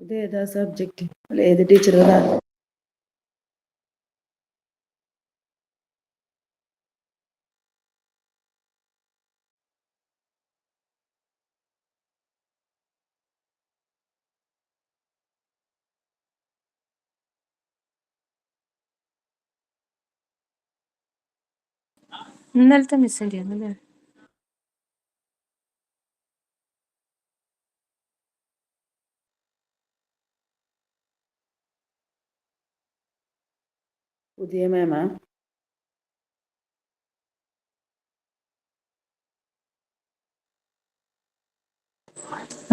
ഇത് ഏതാ സബ്ജക്റ്റ്? അല്ല ഏത് ടീച്ചറതാ? ഇന്നലത്തെ മിസ്സിന്റെ ആണല്ലേ? പുതിയ മാമാ?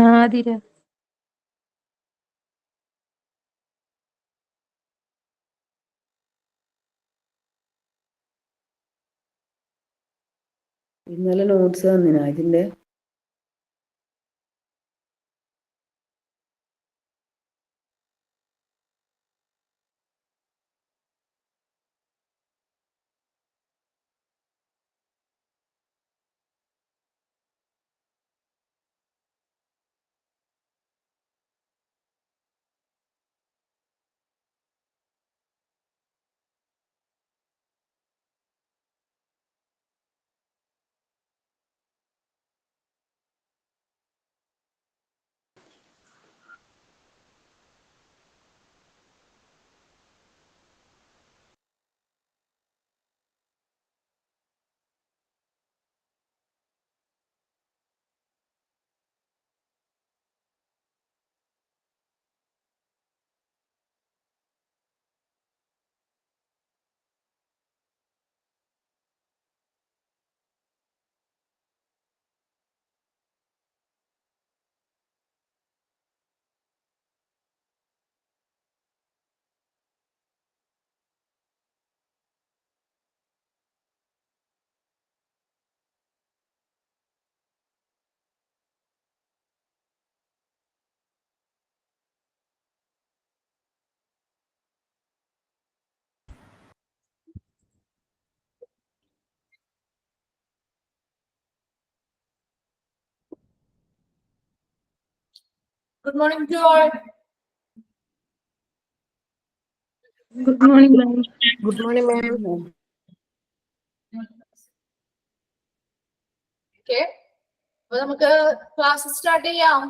ആതിര. ഇന്നലെ നോട്ട്സ് തന്നിനാ ഇതിന്റെ? Good morning to all. Good morning, ma'am. Good morning, ma'am. Okay. അപ്പോൾ നമുക്ക് ക്ലാസ് സ്റ്റാർട്ട് ചെയ്യാം.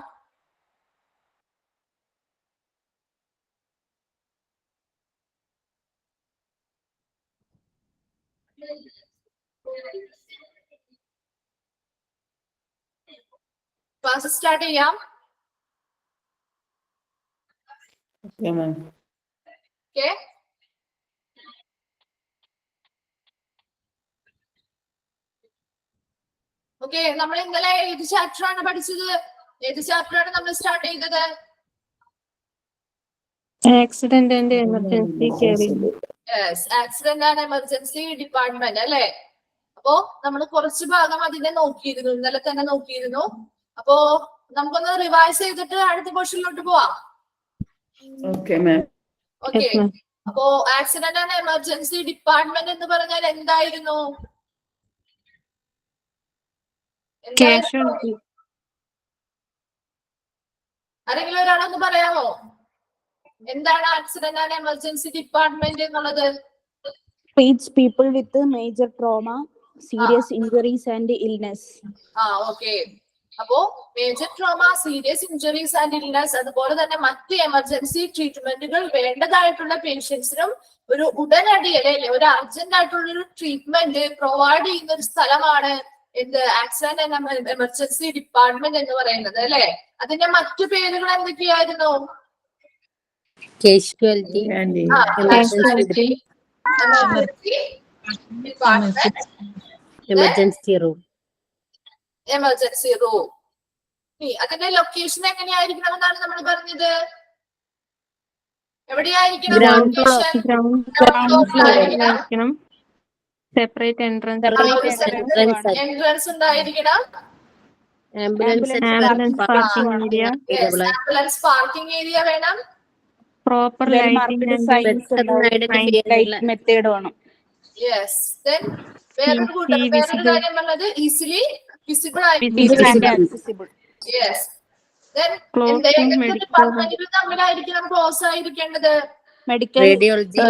ക്ലാസ് സ്റ്റാർട്ട് ചെയ്യാം. Okay ma'am. ഓക്കെ. ഓക്കെ, നമ്മൾ ഇന്നലെ ഏത് ചാപ്റ്റർ ആണ് പഠിച്ചത്? ഏത് ചാപ്റ്റർ ആണ് നമ്മൾ സ്റ്റാർട്ട് ചെയ്തത്? Accident and emergency caring. Yes, accident and emergency department അല്ലേ? അപ്പോ നമ്മൾ കുറച്ച് ഭാഗം അതിനെ നോക്കിയിരുന്നു, ഇന്നലെ തന്നെ നോക്കിയിരുന്നു. അപ്പോ നമുക്കൊന്ന് റിവൈസ് ചെയ്തിട്ട് അടുത്ത പോർഷനിലോട്ട് പോവാം. Okay ma'am. ഓക്കെ. അപ്പോ ആക്സിഡന്റ് ആൻഡ് എമർജൻസി ഡിപ്പാർട്ട്മെന്റ് എന്ന് പറഞ്ഞാൽ എന്തായിരുന്നു? ആരെങ്കിലും ഒരാളൊന്ന് പറയാമോ? എന്താണ് ആക്സിഡന്റ് ആൻഡ് എമർജൻസി ഡിപ്പാർട്ട്മെന്റ് എന്നുള്ളത്? Treats people with major trauma, serious injuries and illness. Okay. അപ്പോ major trauma, serious injuries and illness, അതുപോലെ തന്നെ മറ്റ് എമർജൻസി ട്രീറ്റ്മെന്റുകൾ വേണ്ടതായിട്ടുള്ള പേഷ്യൻസിനും ഒരു ഉടനടി അല്ലെ ഒരു അർജന്റ് ആയിട്ടുള്ള ഒരു ട്രീറ്റ്മെന്റ് പ്രൊവൈഡ് ചെയ്യുന്ന ഒരു സ്ഥലമാണ് എന്ത് ആക്സിഡന്റ് ആൻഡ് എമർജൻസി ഡിപ്പാർട്ട്മെന്റ് എന്ന് പറയുന്നത് അല്ലെ. അതിന്റെ മറ്റു പേരുകൾ എന്തൊക്കെയായിരുന്നു? Casualty, emergency room. Emergency room. അതിന്റെ ലൊക്കേഷൻ എങ്ങനെയായിരിക്കണം എന്നാണ് നമ്മൾ പറഞ്ഞത്? എവിടെയായിരിക്കണം? സെപ്പറേറ്റ് എൻട്രൻസ് ഉണ്ടായിരിക്കണം. ആംബുലൻസ് പാർക്കിംഗ് ഏരിയ വേണം. പ്രോപ്പർ ലൈറ്റിംഗ് മെത്തേഡ് വേണം. യെസ്. ദെൻ വേറൊരു കാര്യം പറഞ്ഞത് ഈസിലി വിസിബിൾ ആയിരിക്കും. Accessible. യെസ്. Then Closing ഏതൊക്കെ medical, ഡിപ്പാർട്ട്മെന്റുകൾ തമ്മിലായിരിക്കണം ക്ലോസ് ആയിരിക്കേണ്ടത്? Medical radiology,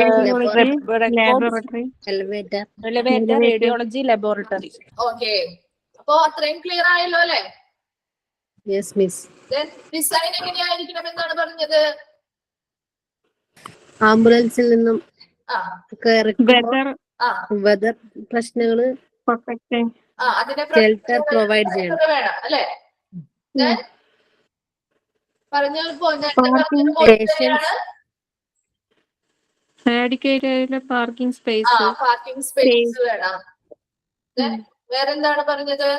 laboratory, elevator elevator. Radiology laboratory. Okay, അപ്പോ അത്രയും ക്ലിയർ ആയല്ലോ അല്ലെ? Yes, miss. Then ഡിസൈൻ എങ്ങനെയായിരിക്കണം എന്നാണ് പറഞ്ഞത്? ആംബുലൻസിൽ നിന്നും ആ വെതർ പ്രശ്നങ്ങള് അതിനെ ഷെൽട്ടർ പ്രൊവൈഡ് ചെയ്യണം. വേണം അല്ലെ? പറഞ്ഞ പാർക്കിംഗ് സ്പേസ്, പാർക്കിംഗ് സ്പേസ് വേണം. വേറെന്താണ് പറഞ്ഞത്?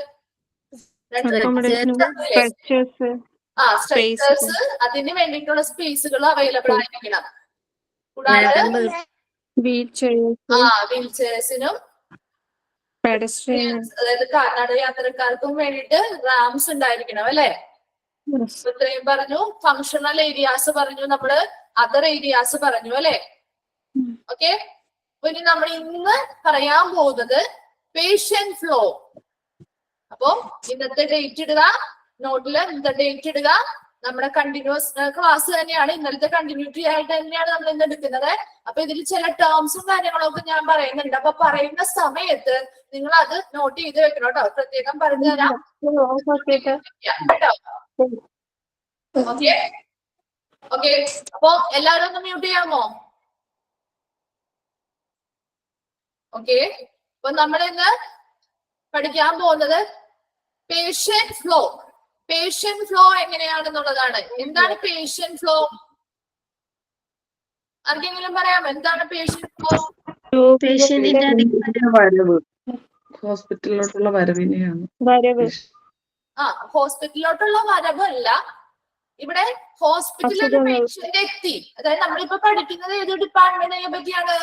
സ്ട്രക്ചേഴ്സ്, അതിന് വേണ്ടിയിട്ടുള്ള സ്പേസുകൾ അവൈലബിൾ ആയിരിക്കണം. കൂടാതെ വീൽ ചെയർസിനും അതായത് കാൽനട യാത്രക്കാർക്കും വേണ്ടിയിട്ട് റാംസ് ഉണ്ടായിരിക്കണം അല്ലെ? ഇത്രയും പറഞ്ഞു. ഫങ്ഷണൽ ഏരിയാസ് പറഞ്ഞു, നമ്മള് അതർ ഏരിയാസ് പറഞ്ഞു അല്ലെ? ഓക്കെ, ഇനി നമ്മൾ ഇന്ന് പറയാൻ പോകുന്നത് പേഷ്യന്റ് ഫ്ലോ. അപ്പൊ ഇന്നത്തെ ഡേറ്റ് ഇടുക, നോട്ടില് ഇന്നത്തെ ഡേറ്റ് ഇടുക. നമ്മുടെ കണ്ടിന്യൂസ് ക്ലാസ് തന്നെയാണ്, ഇന്നലത്തെ കണ്ടിന്യൂറ്റി ആയിട്ട് തന്നെയാണ് നമ്മൾ ഇന്ന് എടുക്കുന്നത്. അപ്പൊ ഇതിൽ ചില ടേംസും കാര്യങ്ങളൊക്കെ ഞാൻ പറയുന്നുണ്ട്. അപ്പൊ പറയുന്ന സമയത്ത് നിങ്ങൾ അത് നോട്ട് ചെയ്ത് വെക്കണം കേട്ടോ. പ്രത്യേകം പറഞ്ഞു തരാം കേട്ടോ. ഓക്കെ ഓക്കെ, അപ്പൊ എല്ലാവരും ഒന്ന് മ്യൂട്ട് ചെയ്യാമോ? ഓക്കെ, അപ്പൊ നമ്മൾ ഇന്ന് പഠിക്കാൻ പോകുന്നത് പേഷ്യന്റ് ഫ്ലോ. പേഷ്യന്റ് ഫ്ലോ എങ്ങനെയാണെന്നുള്ളതാണ്. എന്താണ് പേഷ്യന്റ് ഫ്ലോ? ആർക്കെങ്കിലും പറയാമോ എന്താണ് പേഷ്യന്റ് ഫ്ലോ? വരവ്, ഹോസ്പിറ്റലിലോട്ടുള്ള വരവിനെയാണ്. ഹോസ്പിറ്റലിലോട്ടുള്ള വരവല്ല, ഇവിടെ ഹോസ്പിറ്റലിൽ പേഷ്യന്റ് എത്തി. അതായത് നമ്മളിപ്പോ പഠിക്കുന്നത് ഏത് ഡിപ്പാർട്ട്മെന്റിനെ പറ്റിയാണ്?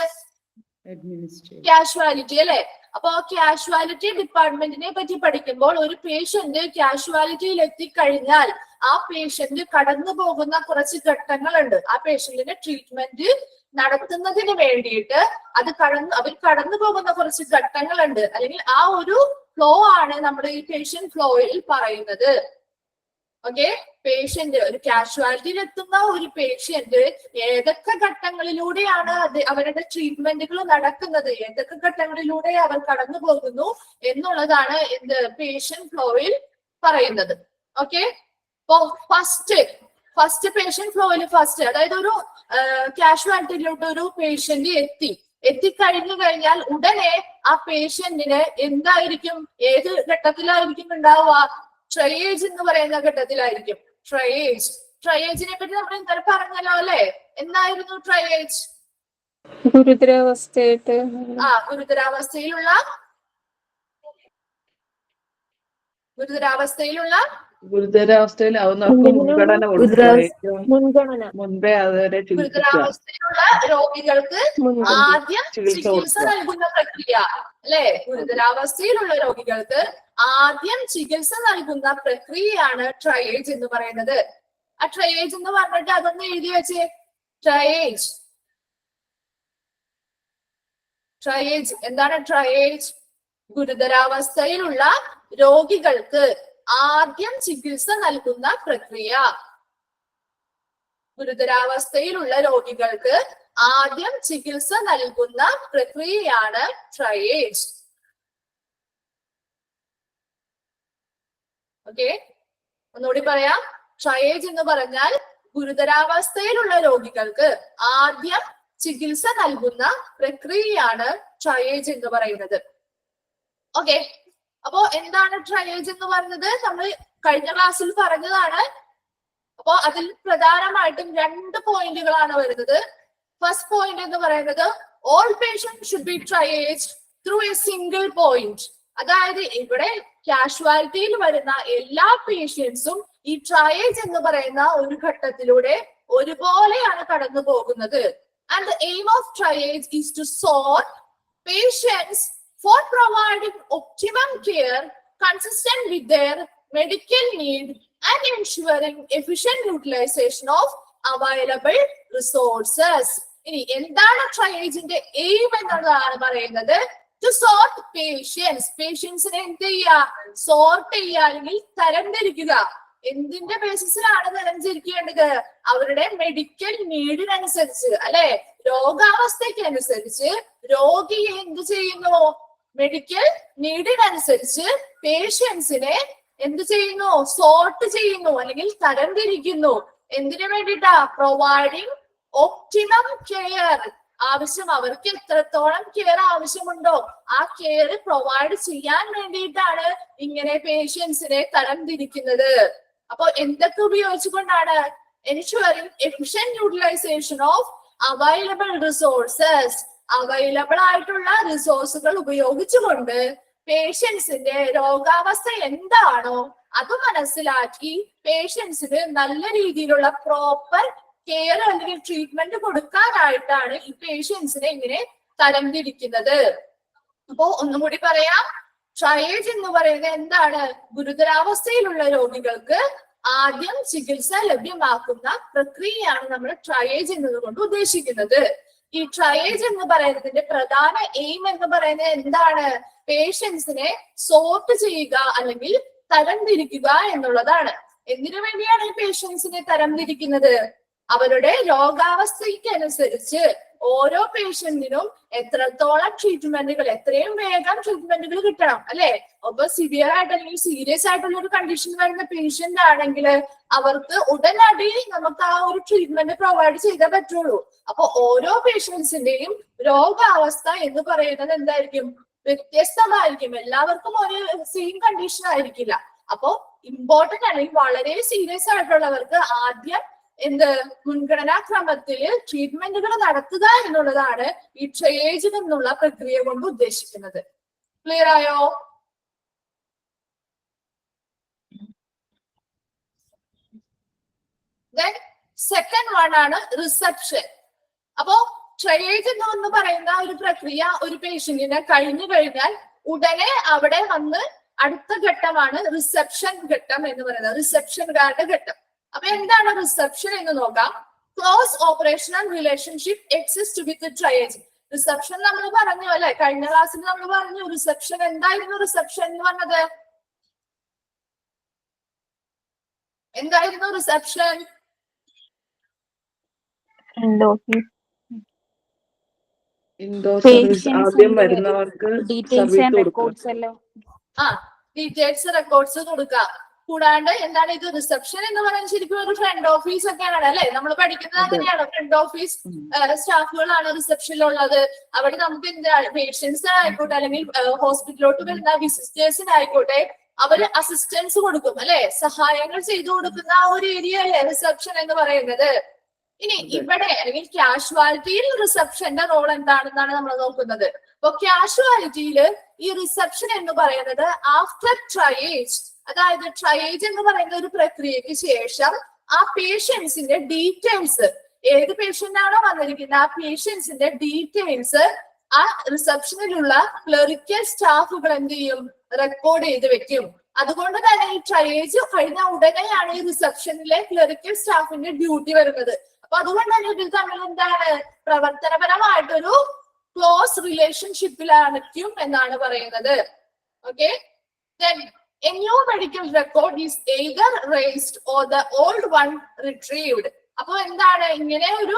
കാഷ്വാലിറ്റി അല്ലെ? അപ്പൊ കാഷ്വാലിറ്റി ഡിപ്പാർട്ട്മെന്റിനെ പറ്റി പഠിക്കുമ്പോൾ ഒരു പേഷ്യന്റ് കാഷ്വാലിറ്റിയിൽ എത്തിക്കഴിഞ്ഞാൽ ആ പേഷ്യന്റ് കടന്നു പോകുന്ന കുറച്ച് ഘട്ടങ്ങളുണ്ട്. ആ പേഷ്യന്റിന്റെ ട്രീറ്റ്മെന്റ് നടത്തുന്നതിന് വേണ്ടിയിട്ട് അവർ കടന്നു പോകുന്ന കുറച്ച് ഘട്ടങ്ങളുണ്ട്, അല്ലെങ്കിൽ ആ ഒരു ഫ്ലോ ആണ് നമ്മുടെ ഈ പേഷ്യന്റ് ഫ്ലോയിൽ പറയുന്നത്. ഓക്കെ, പേഷ്യന്റ് ഒരു കാഷ്വാലിറ്റിയിൽ എത്തുന്ന ഒരു പേഷ്യന്റ് ഏതൊക്കെ ഘട്ടങ്ങളിലൂടെയാണ് അവരുടെ ട്രീറ്റ്മെന്റുകൾ നടക്കുന്നത്, ഏതൊക്കെ ഘട്ടങ്ങളിലൂടെ അവർ കടന്നു പോകുന്നു എന്നുള്ളതാണ് എന്ത് പേഷ്യന്റ് ഫ്ലോയിൽ പറയുന്നത്. ഓക്കെ, അപ്പോ ഫസ്റ്റ് പേഷ്യന്റ് ഫ്ലോയിൽ അതായത് ഒരു കാഷ്വാലിറ്റിയിലോട്ട് ഒരു പേഷ്യന്റ് എത്തിക്കഴിഞ്ഞു കഴിഞ്ഞാൽ ഉടനെ ആ പേഷ്യന്റിന് എന്തായിരിക്കും, ഏത് ഘട്ടത്തിലായിരിക്കും ഉണ്ടാവുക? ട്രയേജ് എന്ന് പറയുന്ന ഘട്ടത്തിലായിരിക്കും. ട്രയേജിനെ പറ്റി നമ്മൾ ഇന്നലെ പറഞ്ഞല്ലോ അല്ലെ? എന്തായിരുന്നു ട്രയേജ്? ഗുരുതരാവസ്ഥയിലുള്ള രോഗികൾക്ക് ആദ്യം ചികിത്സ നൽകുന്ന പ്രക്രിയ അല്ലെ? ഗുരുതരാവസ്ഥയിലുള്ള രോഗികൾക്ക് ആദ്യം ചികിത്സ നൽകുന്ന പ്രക്രിയയാണ് ട്രയേജ് എന്ന് പറയുന്നത്. ആ ട്രയേജ് എന്ന് പറഞ്ഞിട്ട് അതൊന്ന് എഴുതി വെച്ചേ. ട്രയേജ് എന്താണ്? ട്രയേജ് ഗുരുതരാവസ്ഥയിലുള്ള രോഗികൾക്ക് ആദ്യം ചികിത്സ നൽകുന്ന പ്രക്രിയ. ഗുരുതരാവസ്ഥയിലുള്ള രോഗികൾക്ക് ആദ്യം ചികിത്സ നൽകുന്ന പ്രക്രിയയാണ് ട്രയേജ്. ഓക്കെ, ഒന്നുകൂടി പറയാം. ട്രയേജ് എന്ന് പറഞ്ഞാൽ ഗുരുതരാവസ്ഥയിലുള്ള രോഗികൾക്ക് ആദ്യം ചികിത്സ നൽകുന്ന പ്രക്രിയയാണ് ട്രയേജ് എന്ന് പറയുന്നത്. ഓക്കെ, അപ്പോ എന്താണ് ട്രയേജ് എന്ന് പറയുന്നത്? നമ്മൾ കഴിഞ്ഞ ക്ലാസ്സിൽ പറഞ്ഞതാണ്. അപ്പോ അതിൽ പ്രധാനമായിട്ടും 2 പോയിന്റുകളാണ് വരുന്നത്. ഫസ്റ്റ് പോയിന്റ് എന്ന് പറയുന്നത് all patient should be triage through A single point. അതായത് ഇവിടെ കാഷ്വാലിറ്റിയിൽ വരുന്ന എല്ലാ പേഷ്യൻസും ഈ ട്രയേജ് എന്ന് പറയുന്ന ഒരു ഘട്ടത്തിലൂടെ ഒരുപോലെയാണ് കടന്നു പോകുന്നത്. And the aim of triage is to sort patients for providing optimum care consistent with their medical need and ensuring efficient utilization of available resources. ഇനി എന്താണ് ട്രയേജിന്റെ എയിം എന്നുള്ളതാണ് പറയുന്നത്. To sort patients. പേഷ്യൻസിനെ എന്ത് ചെയ്യുക? സോർട്ട് ചെയ്യുക അല്ലെങ്കിൽ തരംതിരിക്കുക. എന്തിന്റെ ബേസിസിലാണ് തരംതിരിക്കേണ്ടത്? അവരുടെ മെഡിക്കൽ നീഡിനനുസരിച്ച് അല്ലെ, രോഗാവസ്ഥയ്ക്ക് അനുസരിച്ച് രോഗിയെ എന്ത് ചെയ്യുന്നു? മെഡിക്കൽ നീഡിനനുസരിച്ച് പേഷ്യൻസിനെ എന്ത് ചെയ്യുന്നു? സോർട്ട് ചെയ്യുന്നു അല്ലെങ്കിൽ തരംതിരിക്കുന്നു. എന്തിനു വേണ്ടിയിട്ടാ? Providing optimum care. ആവശ്യം, അവർക്ക് എത്രത്തോളം കെയർ ആവശ്യമുണ്ടോ ആ കെയർ പ്രൊവൈഡ് ചെയ്യാൻ വേണ്ടിയിട്ടാണ് ഇങ്ങനെ പേഷ്യൻസിനെ തരംതിരിക്കുന്നത്. അപ്പൊ എന്തൊക്കെ ഉപയോഗിച്ചുകൊണ്ടാണ്? Ensuring efficient utilisation of available resources. Available ആയിട്ടുള്ള റിസോഴ്സുകൾ ഉപയോഗിച്ചുകൊണ്ട് പേഷ്യൻസിന്റെ രോഗാവസ്ഥ എന്താണോ അത് മനസ്സിലാക്കി പേഷ്യൻസിന് നല്ല രീതിയിലുള്ള പ്രോപ്പർ കെയർ അല്ലെങ്കിൽ ട്രീറ്റ്മെന്റ് കൊടുക്കാനായിട്ടാണ് ഈ പേഷ്യൻസിനെ ഇങ്ങനെ തരംതിരിക്കുന്നത്. അപ്പോ ഒന്നും കൂടി പറയാം, ട്രയേജ് എന്ന് പറയുന്നത് എന്താണ്? ഗുരുതരാവസ്ഥയിലുള്ള രോഗികൾക്ക് ആദ്യം ചികിത്സ ലഭ്യമാക്കുന്ന പ്രക്രിയയാണ് നമ്മൾ ട്രയേജ് എന്നതുകൊണ്ട് ഉദ്ദേശിക്കുന്നത്. ഈ ട്രയേജ് എന്ന് പറയുന്നതിന്റെ പ്രധാന എയിം എന്ന് പറയുന്നത് എന്താണ്? പേഷ്യൻസിനെ സോർട്ട് ചെയ്യുക അല്ലെങ്കിൽ തരംതിരിക്കുക എന്നുള്ളതാണ്. എന്തിനു വേണ്ടിയാണ് ഈ പേഷ്യൻസിനെ തരംതിരിക്കുന്നത്? അവരുടെ രോഗാവസ്ഥയ്ക്ക് അനുസരിച്ച് ഓരോ പേഷ്യന്റിനും എത്രത്തോളം ട്രീറ്റ്മെന്റുകൾ, എത്രയും വേഗം ട്രീറ്റ്മെന്റുകൾ കിട്ടണം അല്ലെ. അപ്പൊ സിവിയർ ആയിട്ട് അല്ലെങ്കിൽ സീരിയസ് ആയിട്ടുള്ള ഒരു കണ്ടീഷൻ വരുന്ന പേഷ്യന്റ് ആണെങ്കിൽ അവർക്ക് ഉടനടി നമുക്ക് ആ ഒരു ട്രീറ്റ്മെന്റ് പ്രൊവൈഡ് ചെയ്തേ പറ്റുള്ളൂ. അപ്പൊ ഓരോ പേഷ്യൻസിന്റെയും രോഗാവസ്ഥ എന്ന് പറയുന്നത് എന്തായിരിക്കും? വ്യത്യസ്തമായിരിക്കും. എല്ലാവർക്കും ഒരു സെയിം കണ്ടീഷൻ ആയിരിക്കില്ല. അപ്പോ ഇമ്പോർട്ടന്റ് അല്ലെങ്കിൽ വളരെ സീരിയസ് ആയിട്ടുള്ളവർക്ക് ആദ്യം മുൻഗണനാക്രമത്തിൽ ട്രീറ്റ്മെന്റുകൾ നടത്തുക എന്നുള്ളതാണ് ഈ ട്രയേജ് എന്നുള്ള പ്രക്രിയ കൊണ്ട് ഉദ്ദേശിക്കുന്നത്. ക്ലിയർ ആയോ? സെക്കൻഡ് വൺ ആണ് റിസപ്ഷൻ. അപ്പോ ട്രയേജ് എന്ന് പറയുന്ന ഒരു പ്രക്രിയ ഒരു പേഷ്യന്റിനെ കഴിഞ്ഞു കഴിഞ്ഞാൽ ഉടനെ അവിടെ വന്ന് അടുത്ത ഘട്ടമാണ് റിസപ്ഷൻ ഘട്ടം എന്ന് പറയുന്നത്, റിസപ്ഷൻകാരുടെ ഘട്ടം. അപ്പൊ എന്താണ് റിസപ്ഷൻ എന്ന് നോക്കാം. ക്ലോസ് ഓപ്പറേഷണൽ റിലേഷൻഷിപ്പ് എക്സിസ്റ്റ് വിത്ത് ട്രയേജ്. റിസപ്ഷൻ നമ്മൾ പറഞ്ഞു അല്ലെ, കഴിഞ്ഞ ക്ലാസ്സിൽ നമ്മൾ പറഞ്ഞു റിസപ്ഷൻ എന്തായിരുന്നു. റിസപ്ഷൻ എന്ന് പറഞ്ഞത് എന്തായിരുന്നു? റിസപ്ഷൻ ഇൻഡോർ സർവീസ്, ആദ്യം വരുന്നവർക്ക് ഡീറ്റെയിൽസ് ആൻഡ് റെക്കോർഡ്സ് എല്ലാം ഡീറ്റെയിൽസ് റെക്കോർഡ്സ് കൊടുക്കാം. കൂടാണ്ട് എന്താണ് ഇത്? റിസപ്ഷൻ എന്ന് പറയുന്നത് ശരിക്കും ഒരു ഫ്രണ്ട് ഓഫീസ് ഒക്കെയാണ് അല്ലെ. നമ്മൾ പഠിക്കുന്നത് അങ്ങനെയാണ്. ഫ്രണ്ട് ഓഫീസ് സ്റ്റാഫുകളാണ് റിസപ്ഷനിലുള്ളത്. അവിടെ നമുക്ക് എന്താണ് പേഷ്യൻസ് ആയിക്കോട്ടെ അല്ലെങ്കിൽ ഹോസ്പിറ്റലിലോട്ട് വരുന്ന വിസിറ്റേഴ്സിനായിക്കോട്ടെ അവര് അസിസ്റ്റൻസ് കൊടുക്കും അല്ലെ, സഹായങ്ങൾ ചെയ്തു കൊടുക്കുന്ന ആ ഒരു ഏരിയ അല്ലേ റിസപ്ഷൻ എന്ന് പറയുന്നത്. ഇനി ഇവിടെ അല്ലെങ്കിൽ കാഷ്വാലിറ്റിയിൽ റിസപ്ഷന്റെ റോൾ എന്താണെന്നാണ് നമ്മൾ നോക്കുന്നത്. അപ്പൊ കാഷ്വാലിറ്റിയിൽ ഈ റിസപ്ഷൻ എന്ന് പറയുന്നത് ആഫ്റ്റർ ട്രയേജ്, അതായത് ട്രയേജ് എന്ന് പറയുന്ന ഒരു പ്രക്രിയക്ക് ശേഷം ആ പേഷ്യൻസിന്റെ ഡീറ്റെയിൽസ്, ഏത് പേഷ്യന്റ് ആണോ വന്നിരിക്കുന്നത് ആ പേഷ്യൻസിന്റെ ഡീറ്റെയിൽസ് ആ റിസപ്ഷനിലുള്ള ക്ലറിക്കൽ സ്റ്റാഫുകൾ എന്ത് ചെയ്യും? റെക്കോർഡ് ചെയ്ത് വെക്കും. അതുകൊണ്ട് തന്നെ ഈ ട്രയേജ് കഴിഞ്ഞ ഉടനെയാണ് ഈ റിസപ്ഷനിലെ ക്ലറിക്കൽ സ്റ്റാഫിന്റെ ഡ്യൂട്ടി വരുന്നത്. അപ്പൊ അതുകൊണ്ട് തന്നെ ഇതിൽ തമ്മിൽ എന്താണ്? പ്രവർത്തനപരമായിട്ടൊരു ക്ലോസ് റിലേഷൻഷിപ്പിലായിരിക്കും എന്നാണ് പറയുന്നത്. Okay, a new medical record is either raised or the old one retrieved. അപ്പൊ എന്താണ്? ഇങ്ങനെ ഒരു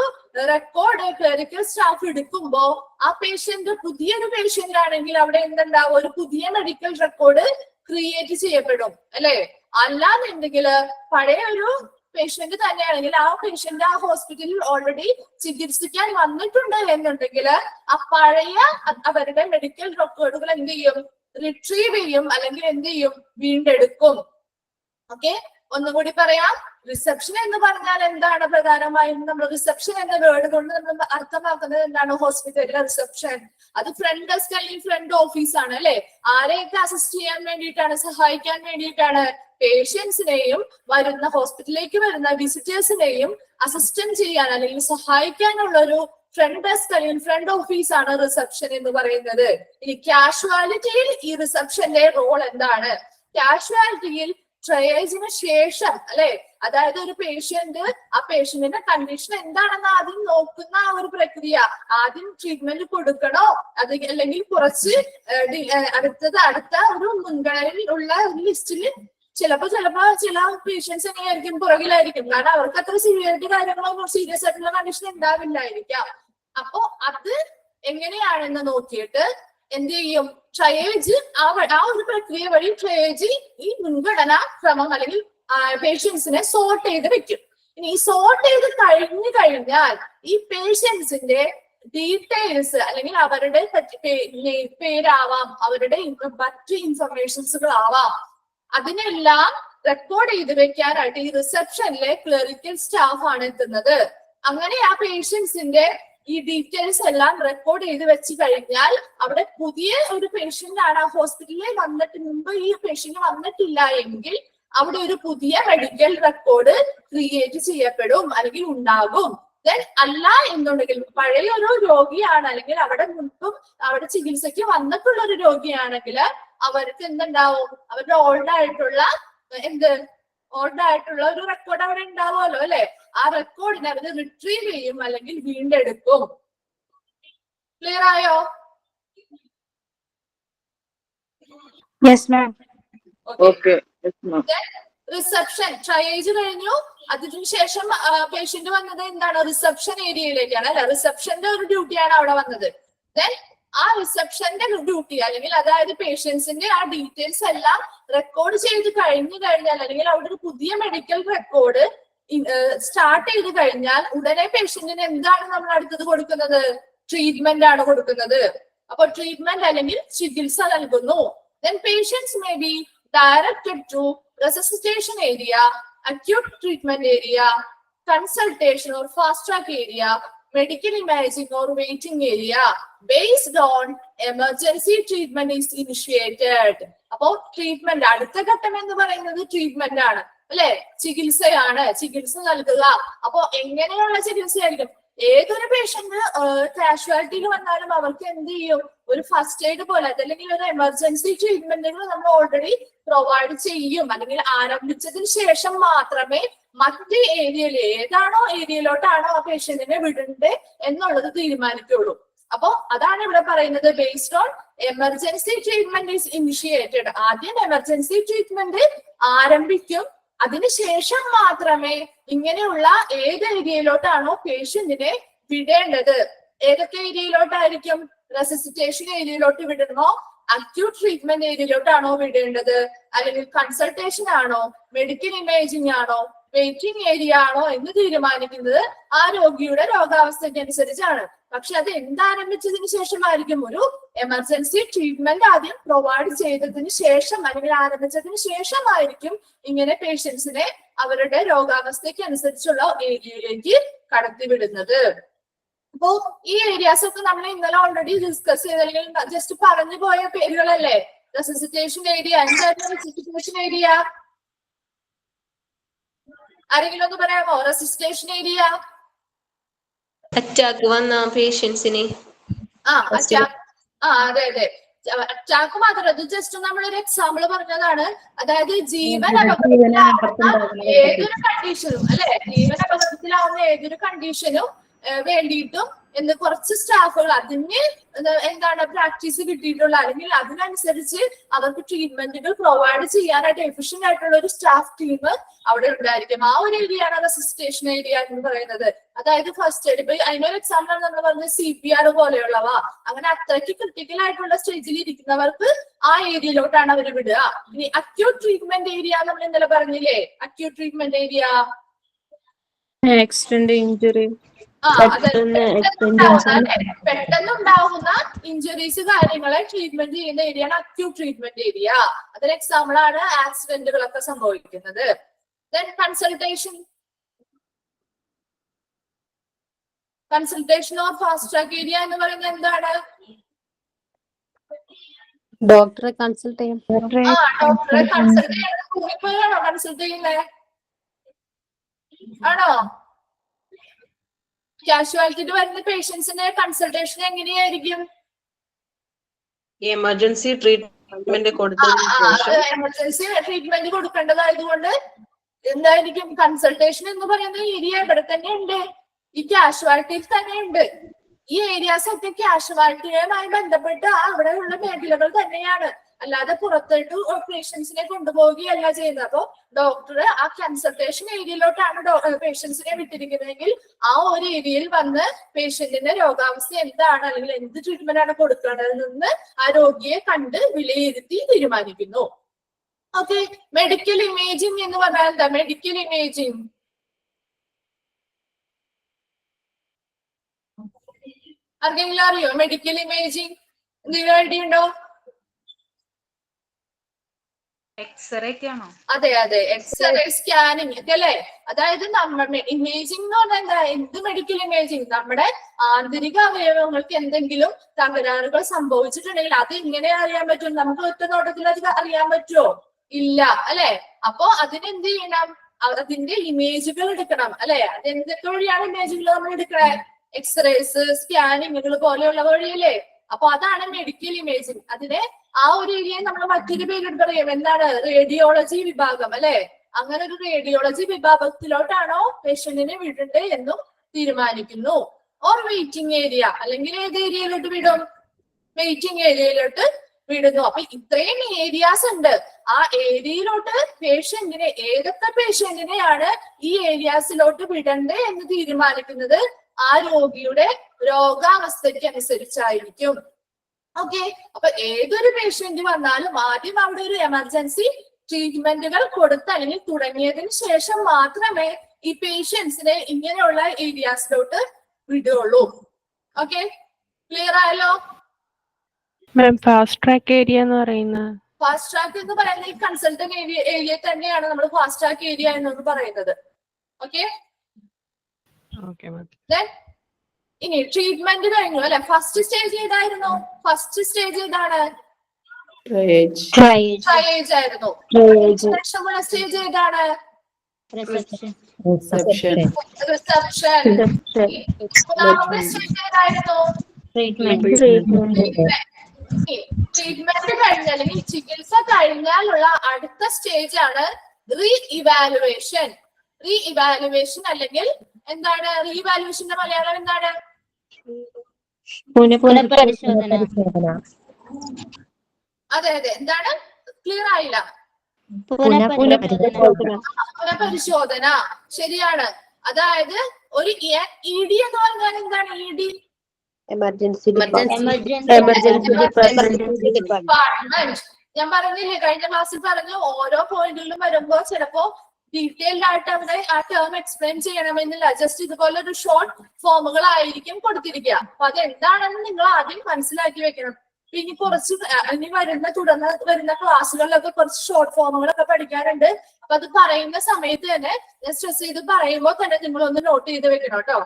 റെക്കോർഡ് ക്ലറിക്കൽ സ്റ്റാഫ് എടുക്കുമ്പോ ആ പേഷ്യന്റ് പുതിയൊരു പേഷ്യന്റ് ആണെങ്കിൽ അവിടെ എന്തുണ്ടാവും? ഒരു പുതിയ മെഡിക്കൽ റെക്കോർഡ് ക്രിയേറ്റ് ചെയ്യപ്പെടും അല്ലെ. അല്ലാന്നുണ്ടെങ്കിൽ പഴയ ഒരു പേഷ്യന്റ് തന്നെയാണെങ്കിൽ ആ പേഷ്യന്റ് ആ ഹോസ്പിറ്റലിൽ ഓൾറെഡി ചികിത്സിക്കാൻ വന്നിട്ടുണ്ട് എന്നുണ്ടെങ്കിൽ ആ പഴയ അവരുടെ മെഡിക്കൽ റെക്കോർഡുകൾ എന്ത് ചെയ്യും? റിട്രീവ് ചെയ്യും അല്ലെങ്കിൽ എന്ത് ചെയ്യും? വീണ്ടെടുക്കും. ഓക്കെ, ഒന്നുകൂടി പറയാം. റിസപ്ഷൻ എന്ന് പറഞ്ഞാൽ എന്താണ്? പ്രധാനമായും നമ്മൾ റിസപ്ഷൻ എന്ന വേർഡ് കൊണ്ട് നമ്മൾ അർത്ഥമാക്കുന്നത് എന്താണ്? ഹോസ്പിറ്റലിലെ റിസപ്ഷൻ അത് ഫ്രണ്ട് ഡെസ്ക് അല്ലെങ്കിൽ ഫ്രണ്ട് ഓഫീസ് ആണ് അല്ലെ. ആരെയൊക്കെ അസിസ്റ്റ് ചെയ്യാൻ വേണ്ടിയിട്ടാണ്? സഹായിക്കാൻ വേണ്ടിയിട്ടാണ്. പേഷ്യൻസിനെയും വരുന്ന ഹോസ്പിറ്റലിലേക്ക് വരുന്ന വിസിറ്റേഴ്സിനെയും അസിസ്റ്റന്റ് ചെയ്യാൻ അല്ലെങ്കിൽ സഹായിക്കാനുള്ള ഒരു ഫ്രണ്ട് ഡെസ്ക് അല്ലെങ്കിൽ ഫ്രണ്ട് ഓഫീസ് ആണ് റിസപ്ഷൻ എന്ന് പറയുന്നത്. ഇനി കാഷ്വാലിറ്റിയിൽ ഈ റിസപ്ഷന്റെ റോൾ എന്താണ്? കാഷ്വാലിറ്റിയിൽ ട്രയേജിന് ശേഷം അല്ലെ, അതായത് ഒരു പേഷ്യന്റ് ആ പേഷ്യന്റിന്റെ കണ്ടീഷൻ എന്താണെന്ന് ആദ്യം നോക്കുന്ന ആ ഒരു പ്രക്രിയ. ആദ്യം ട്രീറ്റ്മെന്റ് കൊടുക്കണോ അത് അല്ലെങ്കിൽ കുറച്ച് അടുത്ത ഒരു മുൻഗണനയിൽ ഉള്ള ഒരു ലിസ്റ്റിൽ ചില പേഷ്യൻസ് എങ്ങനെയായിരിക്കും, പുറകിലായിരിക്കും. കാരണം അവർക്ക് അത്ര സിവിയറിറ്റി കാര്യങ്ങളോ സീരിയസ് ആയിട്ടുള്ള കണ്ടീഷൻ ഉണ്ടാവില്ലായിരിക്കാം. അപ്പൊ അത് എങ്ങനെയാണെന്ന് നോക്കിയിട്ട് എന്ത് ചെയ്യും, ട്രയേജ് ആ ഒരു പ്രക്രിയ വഴി ട്രയേജ് ഈ മുൻഗണനാ ക്രമം അല്ലെങ്കിൽ പേഷ്യൻസിനെ സോർട്ട് ചെയ്ത് വെക്കും. ഇനി ഈ സോർട്ട് ചെയ്ത് കഴിഞ്ഞാൽ ഈ പേഷ്യൻസിന്റെ ഡീറ്റെയിൽസ് അല്ലെങ്കിൽ അവരുടെ പേരാവാം, അവരുടെ മറ്റ് ഇൻഫർമേഷൻസുകളാവാം, അതിനെല്ലാം റെക്കോർഡ് ചെയ്ത് വെക്കാനായിട്ട് ഈ റിസപ്ഷനിലെ ക്ലറിക്കൽ സ്റ്റാഫ് ആണ് എത്തുന്നത്. അങ്ങനെ ആ പേഷ്യൻസിന്റെ ഈ ഡീറ്റെയിൽസ് എല്ലാം റെക്കോർഡ് ചെയ്ത് വെച്ച് കഴിഞ്ഞാൽ അവിടെ പുതിയ ഒരു പേഷ്യന്റ് ആണ് ആ ഹോസ്പിറ്റലിൽ വന്നിട്ട് മുമ്പ് ഈ പേഷ്യന്റ് വന്നിട്ടില്ല എങ്കിൽ അവിടെ ഒരു പുതിയ മെഡിക്കൽ റെക്കോർഡ് ക്രിയേറ്റ് ചെയ്യപ്പെടും അല്ലെങ്കിൽ ഉണ്ടാകും. ദെൻ അല്ല എന്നുണ്ടെങ്കിൽ പഴയ ഒരു രോഗിയാണ് അല്ലെങ്കിൽ അവിടെ മുൻപും അവിടെ ചികിത്സയ്ക്ക് വന്നിട്ടുള്ള ഒരു രോഗിയാണെങ്കിൽ അവർക്ക് എന്തുണ്ടാവും, അവരുടെ ഓൾഡ് ആയിട്ടുള്ള ഒരു റെക്കോർഡ് അവിടെ ഉണ്ടാവുമല്ലോ അല്ലെ. ആ റെക്കോർഡിനെ അവർ റിട്രീവ് ചെയ്യും അല്ലെങ്കിൽ വീണ്ടെടുക്കും. ക്ലിയർ ആയോ? Yes ma'am. Okay. Reception triage കഴിഞ്ഞു. അതിനുശേഷം പേഷ്യന്റ് വന്നത് എന്താണ്, റിസപ്ഷൻ ഏരിയയിലേക്കാണ് അല്ലെ. റിസപ്ഷന്റെ ഒരു ഡ്യൂട്ടിയാണ് അവിടെ വന്നത്. ദെൻ ആ റിസപ്ഷന്റെ ഡ്യൂട്ടി അല്ലെങ്കിൽ അതായത് പേഷ്യൻസിന്റെ ആ ഡീറ്റെയിൽസ് എല്ലാം റെക്കോർഡ് ചെയ്ത് കഴിഞ്ഞാൽ അല്ലെങ്കിൽ അവിടെ ഒരു പുതിയ മെഡിക്കൽ റെക്കോർഡ് സ്റ്റാർട്ട് ചെയ്ത് കഴിഞ്ഞാൽ ഉടനെ പേഷ്യന്റിന് എന്താണ് നമ്മൾ അടുത്തത് കൊടുക്കുന്നത്, ട്രീറ്റ്മെന്റ് ആണ് കൊടുക്കുന്നത്. അപ്പൊ ട്രീറ്റ്മെന്റ് അല്ലെങ്കിൽ ചികിത്സ നൽകുന്നു. Then patients may be directed to resuscitation area, acute treatment area, consultation or fast track area, medical imaging or waiting area based on emergency treatment is initiated. അപ്പോൾ ട്രീറ്റ്മെന്റ് അടുത്ത ഘട്ടം എന്ന് പറയുന്നത് ട്രീറ്റ്മെന്റ് ആണ് അല്ലെ, ചികിത്സയാണ്, ചികിത്സ നൽകുക. അപ്പോ എങ്ങനെയുള്ള ചികിത്സയായിരിക്കും? ഏതൊരു പേഷ്യന്റ് കാഷ്വാലിറ്റിയിൽ വന്നാലും അവർക്ക് എന്ത് ചെയ്യും, ഒരു ഫസ്റ്റ് എയ്ഡ് പോലെ അതല്ലെങ്കിൽ ഒരു എമർജൻസി ട്രീറ്റ്മെന്റുകൾ നമ്മൾ ഓൾറെഡി പ്രൊവൈഡ് ചെയ്യും. അല്ലെങ്കിൽ ആരംഭിച്ചതിന് ശേഷം മാത്രമേ മറ്റ് ഏരിയയിലോട്ടാണോ ആ പേഷ്യന്റിനെ വിടണ്ടേ എന്നുള്ളത് തീരുമാനിക്കുള്ളൂ. അപ്പോ അതാണ് ഇവിടെ പറയുന്നത്, based on emergency treatment is initiated. ആദ്യം എമർജൻസി ട്രീറ്റ്മെന്റ് ആരംഭിക്കും, അതിനുശേഷം മാത്രമേ ഇങ്ങനെയുള്ള ഏത് ഏരിയയിലോട്ടാണോ പേഷ്യന്റിനെ വിടേണ്ടത്. ഏതൊക്കെ ഏരിയയിലോട്ടായിരിക്കും? റെസിസിറ്റേഷൻ ഏരിയയിലോട്ട് വിടണോ, അക്യൂട്ട് ട്രീറ്റ്മെന്റ് ഏരിയയിലോട്ടാണോ വിടേണ്ടത്, അല്ലെങ്കിൽ കൺസൾട്ടേഷൻ ആണോ, മെഡിക്കൽ ഇമേജിംഗ് ആണോ, വെയിറ്റിംഗ് ഏരിയ ആണോ എന്ന് തീരുമാനിക്കുന്നത് ആ രോഗിയുടെ രോഗാവസ്ഥയ്ക്ക് അനുസരിച്ചാണ്. പക്ഷെ അത് എന്താരംഭിച്ചതിന് ശേഷമായിരിക്കും, ഒരു എമർജൻസി ട്രീറ്റ്മെന്റ് ആദ്യം പ്രൊവൈഡ് ചെയ്തതിന് ശേഷം അല്ലെങ്കിൽ ആരംഭിച്ചതിന് ശേഷമായിരിക്കും ഇങ്ങനെ പേഷ്യൻസിനെ അവരുടെ രോഗാവസ്ഥയ്ക്ക് അനുസരിച്ചുള്ള ഏരിയയിലേക്ക് കടത്തിവിടുന്നത്. അപ്പോ ഈ ഏരിയാസ് ഒക്കെ നമ്മൾ ഇന്നലെ ഓൾറെഡി ഡിസ്കസ് ചെയ്ത് അല്ലെങ്കിൽ ജസ്റ്റ് പറഞ്ഞു പോയ പേരുകളല്ലേ. റെസിസിറ്റേഷൻ ഏരിയ, എന്തായിരുന്നു റെസിസിറ്റേഷൻ ഏരിയ? ആരെങ്കിലും ഒന്ന് പറയാമോ? റെസിസിറ്റേഷൻ ഏരിയ അറ്റാക്ക് വന്ന പേഷ്യൻസിന് അതെ അറ്റാക്ക് മാത്രമല്ല, ഇത് ജസ്റ്റ് നമ്മളൊരു എക്സാമ്പിൾ പറഞ്ഞതാണ്. അതായത് ജീവൻ അപകടത്തിലാവുന്ന ഏതൊരു കണ്ടീഷനും അല്ലെ, ജീവൻ അപകടത്തിലാവുന്ന ഏതൊരു കണ്ടീഷനും വേണ്ടിയിട്ടും കുറച്ച് സ്റ്റാഫുകൾ അതിന് എന്താണ് പ്രാക്ടീസ് കിട്ടിയിട്ടുള്ള അല്ലെങ്കിൽ അതിനനുസരിച്ച് അവർക്ക് ട്രീറ്റ്മെന്റുകൾ പ്രൊവൈഡ് ചെയ്യാനായിട്ട് എഫിഷ്യന്റ് ആയിട്ടുള്ള ഒരു സ്റ്റാഫ് ടീം അവിടെ ഉണ്ടായിരിക്കും. ആ ഒരു ഏരിയയാണ് റെസിസിറ്റേഷൻ ഏരിയ എന്ന് പറയുന്നത്. അതായത് ഫസ്റ്റ് എയ്ഡ്, ഇപ്പൊ അതിനൊരു എക്സാമ്പിൾ ആണ് നമ്മൾ പറഞ്ഞത് CPR പോലെയുള്ളവ. അങ്ങനെ അത്രയ്ക്ക് ക്രിട്ടിക്കൽ ആയിട്ടുള്ള സ്റ്റേജിൽ ഇരിക്കുന്നവർക്ക് ആ ഏരിയയിലോട്ടാണ് അവർ വിടുക. ഇനി അക്യൂട്ട് ട്രീറ്റ്മെന്റ് ഏരിയ നമ്മൾ ഇന്നലെ പറഞ്ഞില്ലേ, acute treatment area accident, injury, പെട്ടെന്നുണ്ടാവുന്ന ഇഞ്ചുറീസ് കാര്യങ്ങളെ ട്രീറ്റ്മെന്റ് ചെയ്യുന്ന ഏരിയയാണ് അക്യൂട്ട് ട്രീറ്റ്മെന്റ് ഏരിയ. അതിന് എക്സാമ്പിൾ ആണ് ആക്സിഡന്റുകളൊക്കെ സംഭവിക്കുന്നത്. Then consultation or fast track area എന്ന് പറയുന്നത് എന്താണ്? ഡോക്ടറെ കൺസൾട്ട് ചെയ്യാം. ഡോക്ടറെ കൺസൾട്ട് ചെയ്യാനാണോ കൺസൾട്ട് ചെയ്യുന്നത്? ആണോ? കാഷ്വാലിറ്റിയിൽ വരുന്ന പേഷ്യൻസിന്റെ കൺസൾട്ടേഷൻ എങ്ങനെയായിരിക്കും? എമർജൻസി ട്രീറ്റ്മെന്റ് എമർജൻസി ട്രീറ്റ്മെന്റ് കൊടുക്കേണ്ടതായതുകൊണ്ട് എന്തായിരിക്കും കൺസൾട്ടേഷൻ എന്ന് പറയുന്ന ഏരിയ ഇവിടെ തന്നെ ഉണ്ട്, ഈ കാഷ്വാലിറ്റിയിൽ തന്നെ ഉണ്ട്. ഈ ഏരിയാസ് ഒക്കെ കാഷ്വാലിറ്റിയുമായി ബന്ധപ്പെട്ട് അവിടെയുള്ള മേഖലകൾ തന്നെയാണ്. അല്ലാതെ പുറത്തോട്ട് പേഷ്യൻസിനെ കൊണ്ടുപോവുകയല്ല ചെയ്യുന്നത്. അപ്പൊ ഡോക്ടർ ആ കൺസൾട്ടേഷൻ ഏരിയയിലോട്ടാണ് പേഷ്യൻസിനെ വിട്ടിരിക്കുന്നതെങ്കിൽ ആ ഒരു ഏരിയയിൽ വന്ന് പേഷ്യന്റിന്റെ രോഗാവസ്ഥ എന്താണ് അല്ലെങ്കിൽ എന്ത് ട്രീറ്റ്മെന്റ് ആണ് കൊടുക്കേണ്ടതെന്ന് ആ രോഗിയെ കണ്ട് വിലയിരുത്തി തീരുമാനിക്കുന്നു. ഓക്കെ, മെഡിക്കൽ ഇമേജിംഗ് എന്ന് പറഞ്ഞാൽ എന്താ? മെഡിക്കൽ ഇമേജിംഗ് ആർക്കെങ്കിലും അറിയോ? മെഡിക്കൽ ഇമേജിംഗ് എന്തെങ്കിലും ഐഡിയ ഉണ്ടോ? എക്സ്റേ ഒക്കെ ആണോ? അതെ അതെ, എക്സ്റേ സ്കാനിങ് ഒക്കെ അല്ലെ. അതായത് നമ്മുടെ ഇമേജിംഗ് എന്ന് പറഞ്ഞാൽ എന്താ? എന്ത് മെഡിക്കൽ ഇമേജിംഗ്? നമ്മുടെ ആന്തരിക അവയവങ്ങൾക്ക് എന്തെങ്കിലും തകരാറുകൾ സംഭവിച്ചിട്ടുണ്ടെങ്കിൽ അത് എങ്ങനെ അറിയാൻ പറ്റും? നമുക്ക് ഒറ്റ നോട്ടത്തിൽ അത് അറിയാൻ പറ്റുമോ? ഇല്ല അല്ലെ. അപ്പൊ അതിനെന്ത് ചെയ്യണം? അതിന്റെ ഇമേജുകൾ എടുക്കണം അല്ലെ. അത് എന്തൊക്കെ വഴിയാണ് ഇമേജുകൾ നമ്മൾ എടുക്കണേ? എക്സ്റേസ്, സ്കാനിങ്ങുകൾ പോലെയുള്ള വഴിയല്ലേ. അപ്പൊ അതാണ് മെഡിക്കൽ ഇമേജിംഗ്. അതിനെ ആ ഒരു ഏരിയയെ നമ്മൾ മറ്റൊരു പേരിട്ട് പറയും. എന്താണ്? റേഡിയോളജി വിഭാഗം അല്ലെ. അങ്ങനെ ഒരു റേഡിയോളജി വിഭാഗത്തിലോട്ടാണോ പേഷ്യന്റിനെ വിടണ്ടേ എന്നും തീരുമാനിക്കുന്നു. ഓർ വെയിറ്റിംഗ് ഏരിയ, അല്ലെങ്കിൽ ഏത് ഏരിയയിലോട്ട് വിടും? വെയിറ്റിംഗ് ഏരിയയിലോട്ട് വിടുന്നു. അപ്പൊ ഇത്രയും ഏരിയാസ് ഉണ്ട്. ആ ഏരിയയിലോട്ട് പേഷ്യന്റിനെ, ഏതൊക്കെ പേഷ്യന്റിനെയാണ് ഈ ഏരിയാസിലോട്ട് വിടണ്ടേ എന്ന് തീരുമാനിക്കുന്നത് ആ രോഗിയുടെ രോഗാവസ്ഥയ്ക്ക് അനുസരിച്ചായിരിക്കും. ഓക്കെ, അപ്പൊ ഏതൊരു പേഷ്യന്റ് വന്നാലും ആദ്യം അവിടെ ഒരു എമർജൻസി ട്രീറ്റ്മെന്റുകൾ കൊടുത്ത് അല്ലെങ്കിൽ തുടങ്ങിയതിന് ശേഷം മാത്രമേ ഈ പേഷ്യൻസിനെ ഇങ്ങനെയുള്ള ഏരിയാസിലോട്ട് വിടുള്ളൂ. ഓക്കെ, ക്ലിയർ ആയല്ലോ? മാം, ഫാസ്റ്റ് ട്രാക്ക് ഏരിയ എന്ന് പറയുന്നത്? ഫാസ്റ്റ് ട്രാക്ക് എന്ന് പറയുന്നത് ഈ കൺസൾട്ടന്റ് ഏരിയ തന്നെയാണ് നമ്മൾ ഫാസ്റ്റ് ട്രാക്ക് ഏരിയ എന്ന് പറയുന്നത്. ഓക്കെ, ഇനി ട്രീറ്റ്മെന്റ് കഴിഞ്ഞു അല്ലെ. ഫസ്റ്റ് സ്റ്റേജ് ഏതായിരുന്നു? ഫസ്റ്റ് സ്റ്റേജ് ഏതാണ്? ട്രയേജ് ആയിരുന്നു. ശേഷമുള്ള സ്റ്റേജ് ഏതാണ്? റിസപ്ഷൻ. മൂന്നാമത്തെ സ്റ്റേജ് ഏതായിരുന്നു? ട്രീറ്റ്മെന്റ് കഴിഞ്ഞ അല്ലെങ്കിൽ ചികിത്സ കഴിഞ്ഞാലുള്ള അടുത്ത സ്റ്റേജ് ആണ് റീ ഇവാലുവേഷൻ. റീ ഇവാലുവേഷൻ അല്ലെങ്കിൽ എന്താണ്? റീ ഇവാലുവേഷന്റെ മലയാളം എന്താണ്? പുനഃപരിശോധന. അതെ അതെ, എന്താണ്? ക്ലിയർ ആയില്ല. പുനഃപരിശോധന, ശരിയാണ്. അതായത് ഒരു ED എന്ന് പറഞ്ഞാൽ എന്താണ്? ED emergency department. ഞാൻ പറഞ്ഞില്ലേ, കഴിഞ്ഞ ക്ലാസ്സിൽ പറഞ്ഞു ഓരോ പോയിന്റിലും വരുമ്പോ ചിലപ്പോ ഡീറ്റെയിൽഡ് ആയിട്ട് അവിടെ ആ ടേം എക്സ്പ്ലെയിൻ ചെയ്യണമെന്നില്ല. ജസ്റ്റ് ഇതുപോലെ ഒരു ഷോർട്ട് ഫോമുകളായിരിക്കും കൊടുത്തിരിക്കുക. അപ്പൊ അത് എന്താണെന്ന് നിങ്ങൾ ആദ്യം മനസ്സിലാക്കി വെക്കണം. ഇനി കുറച്ച് തുടർന്ന് വരുന്ന ക്ലാസ്സുകളിലൊക്കെ കുറച്ച് ഷോർട്ട് ഫോമുകളൊക്കെ പഠിക്കാറുണ്ട്. അപ്പൊ അത് പറയുന്ന സമയത്ത് തന്നെ ഞാൻ സ്ട്രെസ് ചെയ്ത് പറയുമ്പോൾ തന്നെ നിങ്ങൾ ഒന്ന് നോട്ട് ചെയ്ത് വെക്കണം കേട്ടോ.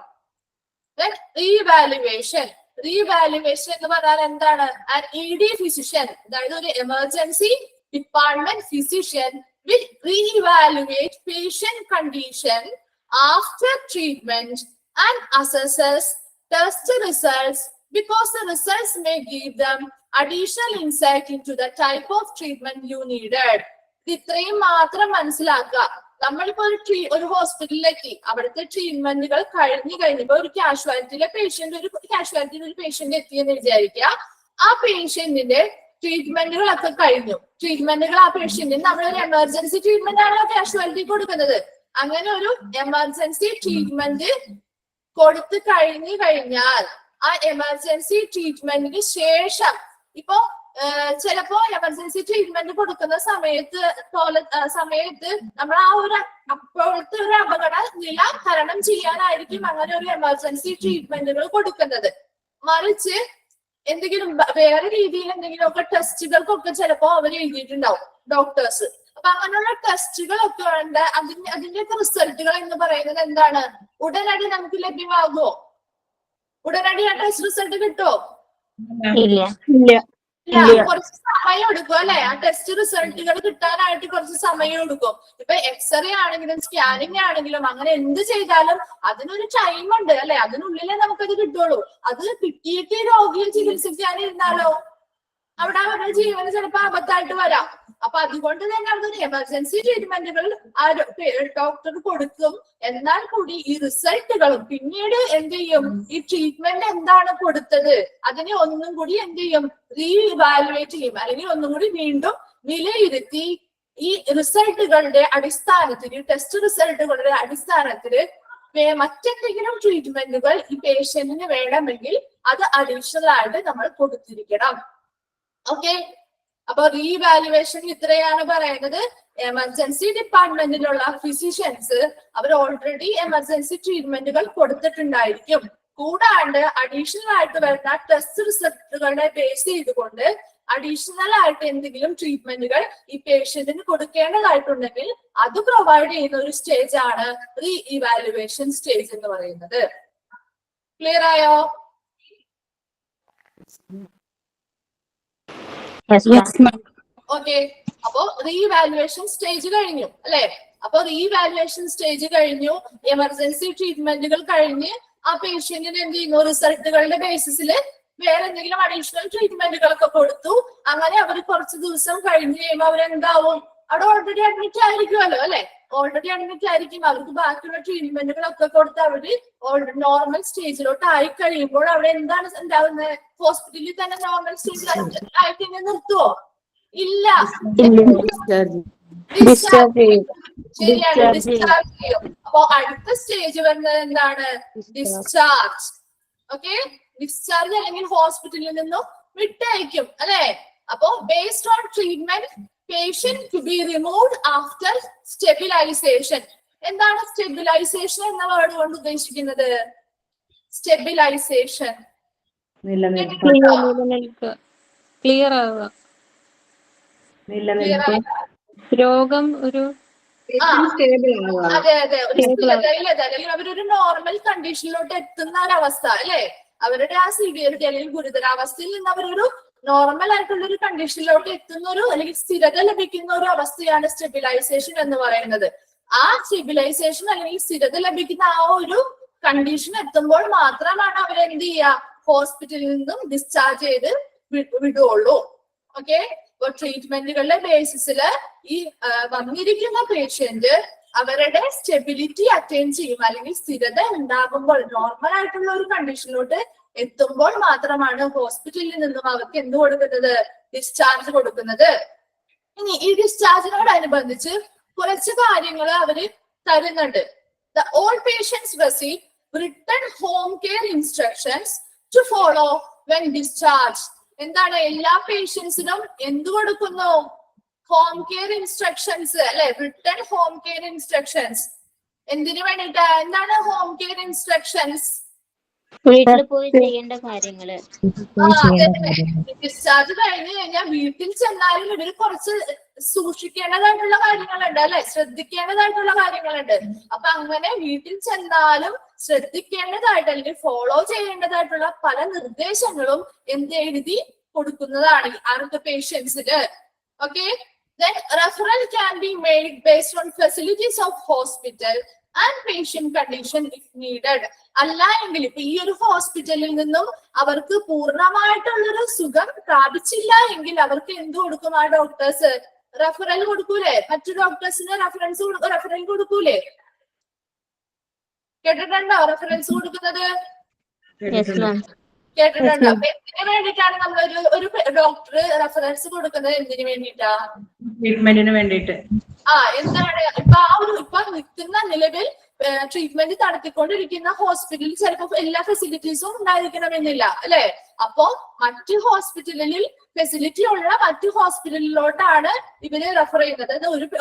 റീവാലുവേഷൻ. റീവാലുവേഷൻ എന്ന് പറഞ്ഞാൽ എന്താണ്? ആൻ ED ഫിസിഷ്യൻ, അതായത് ഒരു emergency department physician will re-evaluate patient condition after treatment and assesses test results because the results may give them additional insight into the type of treatment you needed. ഇത്രയും മാത്രം മനസ്സിലാക്കുക. നമ്മളിപ്പോ ഒരു ഹോസ്പിറ്റലിലെത്തി, അവിടുത്തെ ട്രീറ്റ്മെന്റുകൾ കഴിഞ്ഞിപ്പോ ഒരു കാഷ്വാലിറ്റിയിലെ patient എത്തിയെന്ന് വിചാരിക്കുക. ആ പേഷ്യന്റിന്റെ ട്രീറ്റ്മെന്റുകളൊക്കെ കഴിഞ്ഞു. ട്രീറ്റ്മെന്റുകൾ ആ പേഷ്യന്റിന് നമ്മളൊരു എമർജൻസി ട്രീറ്റ്മെന്റ് ആണല്ലോ കാഷ്വാലിറ്റി കൊടുക്കുന്നത്. അങ്ങനെ ഒരു എമർജൻസി ട്രീറ്റ്മെന്റ് കൊടുത്തു കഴിഞ്ഞാൽ ആ എമർജൻസി ട്രീറ്റ്മെന്റിന് ശേഷം ഇപ്പോ ചിലപ്പോ എമർജൻസി ട്രീറ്റ്മെന്റ് കൊടുക്കുന്ന സമയത്ത് നമ്മൾ ആ ഒരു അപ്പോഴത്തെ ഒരു അപകട നില തരണം ചെയ്യാനായിരിക്കും അങ്ങനെ ഒരു എമർജൻസി ട്രീറ്റ്മെന്റുകൾ കൊടുക്കുന്നത്. മറിച്ച് എന്തെങ്കിലും വേറെ രീതിയിൽ എന്തെങ്കിലുമൊക്കെ ടെസ്റ്റുകൾക്കൊക്കെ ചിലപ്പോ അവർ എഴുതിയിട്ടുണ്ടാവും ഡോക്ടേഴ്സ്. അപ്പൊ അങ്ങനെയുള്ള ടെസ്റ്റുകളൊക്കെ ഉണ്ട്. അതിന്റെയൊക്കെ റിസൾട്ടുകൾ എന്ന് പറയുന്നത് എന്താണ്? ഉടനടി നമുക്ക് ലഭ്യമാകുമോ? ഉടനടി ആ ടെസ്റ്റ് റിസൾട്ട് കിട്ടുമോ? ഇല്ല. കുറച്ച് സമയം എടുക്കും അല്ലെ. ആ ടെസ്റ്റ് റിസൾട്ടുകൾ കിട്ടാനായിട്ട് കുറച്ച് സമയം എടുക്കും. ഇപ്പൊ എക്സ്റേ ആണെങ്കിലും സ്കാനിങ് ആണെങ്കിലും അങ്ങനെ എന്ത് ചെയ്താലും അതിനൊരു ടൈം ഉണ്ട് അല്ലെ. അതിനുള്ളിലേ നമുക്കത് കിട്ടുള്ളൂ. അത് കിട്ടിയിട്ട് രോഗിയെ ചികിത്സിക്കാനിരുന്നാലോ അവിടെ അവരുടെ ജീവന് ചിലപ്പോൾ ആപത്തായിട്ട് വരാം. അപ്പൊ അതുകൊണ്ട് തന്നെ അവിടെ എമർജൻസി ട്രീറ്റ്മെന്റുകൾ ആ ഡോക്ടർ കൊടുക്കും. എന്നാൽ കൂടി ഈ റിസൾട്ടുകളും പിന്നീട് എന്ത് ചെയ്യും, ഈ ട്രീറ്റ്മെന്റ് എന്താണ് കൊടുത്തത് അതിനെ ഒന്നും കൂടി എന്ത് ചെയ്യും, റീഇവാലുവേറ്റ് ചെയ്യും, അല്ലെങ്കിൽ ഒന്നും കൂടി വീണ്ടും വിലയിരുത്തി ഈ റിസൾട്ടുകളുടെ അടിസ്ഥാനത്തിൽ, ടെസ്റ്റ് റിസൾട്ടുകളുടെ അടിസ്ഥാനത്തിൽ മറ്റെന്തെങ്കിലും ട്രീറ്റ്മെന്റുകൾ ഈ പേഷ്യന്റിന് വേണമെങ്കിൽ അത് അഡീഷണൽ ആയിട്ട് നമ്മൾ കൊടുത്തിരിക്കണം. ഓക്കെ, അപ്പൊ റീവാലുവേഷൻ ഇത്രയാണ് പറയുന്നത്. എമർജൻസി ഡിപ്പാർട്ട്മെന്റിലുള്ള ഫിസിഷ്യൻസ് അവർ ഓൾറെഡി എമർജൻസി ട്രീറ്റ്മെന്റുകൾ കൊടുത്തിട്ടുണ്ടായിരിക്കും. കൂടാണ്ട് അഡീഷണൽ ആയിട്ട് വരുന്ന ടെസ്റ്റ് റിസൾട്ടുകളെ ബേസ് ചെയ്തുകൊണ്ട് അഡീഷണൽ ആയിട്ട് എന്തെങ്കിലും ട്രീറ്റ്മെന്റുകൾ ഈ പേഷ്യന്റിന് കൊടുക്കേണ്ടതായിട്ടുണ്ടെങ്കിൽ അത് പ്രൊവൈഡ് ചെയ്യുന്ന ഒരു സ്റ്റേജ് ആണ് റീ ഇവാലുവേഷൻ സ്റ്റേജ് എന്ന് പറയുന്നത്. ക്ലിയർ ആയോ? ഓക്കെ, അപ്പോ റീവാലുവേഷൻ സ്റ്റേജ് കഴിഞ്ഞു അല്ലെ? അപ്പൊ റീവാലുവേഷൻ സ്റ്റേജ് കഴിഞ്ഞു, എമർജൻസി ട്രീറ്റ്മെന്റുകൾ കഴിഞ്ഞ് ആ പേഷ്യന്റിന് എന്ത് ചെയ്യുന്നു, റിസൾട്ടുകളുടെ ബേസിസിൽ വേറെ എന്തെങ്കിലും അഡീഷണൽ ട്രീറ്റ്മെന്റുകളൊക്കെ കൊടുത്തു. അങ്ങനെ അവർ കുറച്ച് ദിവസം കഴിഞ്ഞ് കഴിയുമ്പോൾ അവരെന്താവും, അവിടെ ഓൾറെഡി അഡ്മിറ്റ് ആയിരിക്കുമല്ലോ അല്ലെ? ഓൾറെഡി അഡ്മിറ്റ് ആയിരിക്കും. അവർക്ക് ബാക്കിയുള്ള ട്രീറ്റ്മെന്റുകളൊക്കെ കൊടുത്ത് അവര് നോർമൽ സ്റ്റേജിലോട്ട് ആയി കഴിയുമ്പോൾ അവിടെ എന്താണ് ഉണ്ടാവുന്നത്? ഹോസ്പിറ്റലിൽ തന്നെ നോർമൽ സ്റ്റേജിൽ ആയിട്ട് നിർത്തുവോ? ഇല്ല, ശരിയാണ്, ഡിസ്ചാർജ് ചെയ്യും. അപ്പൊ അടുത്ത സ്റ്റേജ് വരുന്നത് എന്താണ്? ഡിസ്ചാർജ്. ഓക്കെ, ഡിസ്ചാർജ് അല്ലെങ്കിൽ ഹോസ്പിറ്റലിൽ നിന്നും വിട്ടയക്കും അല്ലെ? അപ്പോ based on treatment patient to be removed after stabilization. എന്താണ് സ്റ്റെബിലൈസേഷൻ എന്ന വേർഡ് കൊണ്ട് ഉദ്ദേശിക്കുന്നത്? സ്റ്റെബിലൈസേഷൻ ക്ലിയർ ആവുക, രോഗം ഒരു അതെ അതെ ഒരു സ്ഥിരതയിൽ, അല്ലെങ്കിൽ അവരൊരു നോർമൽ കണ്ടീഷനിലോട്ട് എത്തുന്ന ഒരവസ്ഥ അല്ലെ? അവരുടെ ആ സിവിയറിറ്റി അല്ലെങ്കിൽ ഗുരുതരാവസ്ഥയിൽ നിന്ന് അവരൊരു നോർമൽ ആയിട്ടുള്ള ഒരു കണ്ടീഷനിലോട്ട് എത്തുന്ന ഒരു, അല്ലെങ്കിൽ സ്ഥിരത ലഭിക്കുന്ന ഒരു അവസ്ഥയാണ് സ്റ്റെബിലൈസേഷൻ എന്ന് പറയുന്നത്. ആ സ്റ്റെബിലൈസേഷൻ അല്ലെങ്കിൽ സ്ഥിരത ലഭിക്കുന്ന ആ ഒരു കണ്ടീഷൻ എത്തുമ്പോൾ മാത്രമാണ് അവരെന്ത് ചെയ്യുക, ഹോസ്പിറ്റലിൽ നിന്നും ഡിസ്ചാർജ് ചെയ്ത് വിടുള്ളൂ. ഓക്കെ, അപ്പൊ ട്രീറ്റ്മെന്റുകളുടെ ബേസിസിൽ ഈ വന്നിരിക്കുന്ന പേഷ്യന്റ് അവരുടെ സ്റ്റെബിലിറ്റി അറ്റൈൻ ചെയ്യും, അല്ലെങ്കിൽ സ്ഥിരത ഉണ്ടാകുമ്പോൾ നോർമൽ ആയിട്ടുള്ള ഒരു കണ്ടീഷനിലോട്ട് എത്തുമ്പോൾ മാത്രമാണ് ഹോസ്പിറ്റലിൽ നിന്നും അവർക്ക് എന്ത് കൊടുക്കുന്നത്, ഡിസ്ചാർജ് കൊടുക്കുന്നത്. ഇനി ഈ ഡിസ്ചാർജിനോടനുബന്ധിച്ച് കുറച്ച് കാര്യങ്ങൾ അവര് തരുന്നുണ്ട്. All patients receive written home care instructions to follow when discharged. എന്താണ്, എല്ലാ പേഷ്യൻസിനും എന്ത് കൊടുക്കുന്നു? ഹോം കെയർ ഇൻസ്ട്രക്ഷൻസ് അല്ലെ? Written home care instructions. എന്തിനു വേണ്ടിട്ടാ? എന്താണ് ഹോം കെയർ ഇൻസ്ട്രക്ഷൻസ്? വീട്ടിൽ പോയി ചെയ്യേണ്ട കാര്യങ്ങള്. ഡിസ്ചാർജ് കഴിഞ്ഞ് കഴിഞ്ഞാൽ വീട്ടിൽ ചെന്നാലും ഇതിൽ കുറച്ച് സൂക്ഷിക്കേണ്ടതായിട്ടുള്ള കാര്യങ്ങളുണ്ട് അല്ലെ? ശ്രദ്ധിക്കേണ്ടതായിട്ടുള്ള കാര്യങ്ങളുണ്ട്. അപ്പൊ അങ്ങനെ വീട്ടിൽ ചെന്നാലും ശ്രദ്ധിക്കേണ്ടതായിട്ട് അല്ലെങ്കിൽ ഫോളോ ചെയ്യേണ്ടതായിട്ടുള്ള പല നിർദ്ദേശങ്ങളും എന്ത് എഴുതി കൊടുക്കുന്നതാണ് ആർക്ക്? പേഷ്യൻസിന്. Okay, then referral can be made based on facilities of hospital and patient condition if needed. അല്ല എങ്കിൽ ഇപ്പൊ ഈ ഒരു ഹോസ്പിറ്റലിൽ നിന്നും അവർക്ക് പൂർണ്ണമായിട്ടുള്ളൊരു സുഖം പ്രാപിച്ചില്ല എങ്കിൽ അവർക്ക് എന്ത് കൊടുക്കും? ആ ഡോക്ടേഴ്സ് റെഫറൽ കൊടുക്കൂലേ? മറ്റു ഡോക്ടേഴ്സിന് റെഫറൽ കൊടുക്കൂലേ? കേട്ടിട്ടുണ്ടോ റെഫറൻസ് കൊടുക്കുന്നത്? കേട്ടിട്ടുണ്ടോ? അപ്പൊ എന്തിനു വേണ്ടിയിട്ടാണ് നമ്മൾ ഒരു ഡോക്ടർ റെഫറൻസ് കൊടുക്കുന്നത്? എന്തിനു വേണ്ടിയിട്ടാ? ട്രീറ്റ്മെന്റിന് വേണ്ടിയിട്ട്. എന്താണ് ഇപ്പൊ നിൽക്കുന്ന നിലവിൽ ട്രീറ്റ്മെന്റ് നടത്തിക്കൊണ്ടിരിക്കുന്ന ഹോസ്പിറ്റലിൽ ചിലപ്പോൾ എല്ലാ ഫെസിലിറ്റീസും ഉണ്ടായിരിക്കണമെന്നില്ല അല്ലെ? അപ്പോ മറ്റു ഹോസ്പിറ്റലിൽ ഫെസിലിറ്റി ഉള്ള മറ്റു ഹോസ്പിറ്റലിലോട്ടാണ് ഇവര് റെഫർ ചെയ്യുന്നത്.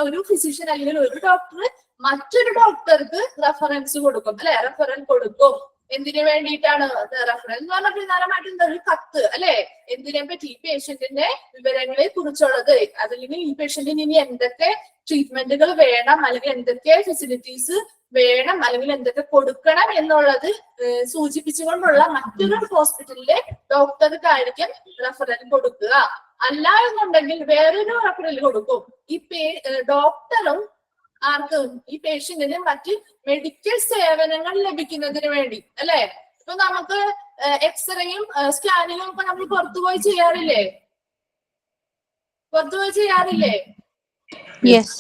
ഒരു ഫിസിഷ്യൻ അല്ലെങ്കിൽ ഒരു ഡോക്ടർ മറ്റൊരു ഡോക്ടർക്ക് റെഫറൻസ് കൊടുക്കും അല്ലെ? റെഫറൽ കൊടുക്കും. എന്തിനു വേണ്ടിയിട്ടാണ്? റെഫറൽ എന്ന് പറഞ്ഞാൽ പ്രധാനമായിട്ടും എന്താ? ഒരു കത്ത് അല്ലെ? എന്തിനെ പറ്റി? ഈ പേഷ്യന്റിന്റെ വിവരങ്ങളെ കുറിച്ചുള്ളത്, അതല്ലെങ്കിൽ ഈ പേഷ്യന്റിന് ഇനി എന്തൊക്കെ ട്രീറ്റ്മെന്റുകൾ വേണം, അല്ലെങ്കിൽ എന്തൊക്കെ ഫെസിലിറ്റീസ് വേണം, അല്ലെങ്കിൽ എന്തൊക്കെ കൊടുക്കണം എന്നുള്ളത് സൂചിപ്പിച്ചുകൊണ്ടുള്ള മറ്റൊരു ഹോസ്പിറ്റലിലെ ഡോക്ടർക്കായിരിക്കും റെഫറൽ കൊടുക്കുക. അല്ല എന്നുണ്ടെങ്കിൽ വേറൊരു റെഫറൽ കൊടുക്കും. ഈ ഡോക്ടറും ആർക്കും? ഈ പേഷ്യന്റിന് മറ്റ് മെഡിക്കൽ സേവനങ്ങൾ ലഭിക്കുന്നതിന് വേണ്ടി അല്ലെ? ഇപ്പൊ നമുക്ക് എക്സ്റേയും സ്കാനിങ്ങും ഒക്കെ നമ്മൾ പുറത്തുപോയി ചെയ്യാറില്ലേ? പുറത്തുപോയി ചെയ്യാറില്ലേ? യെസ്.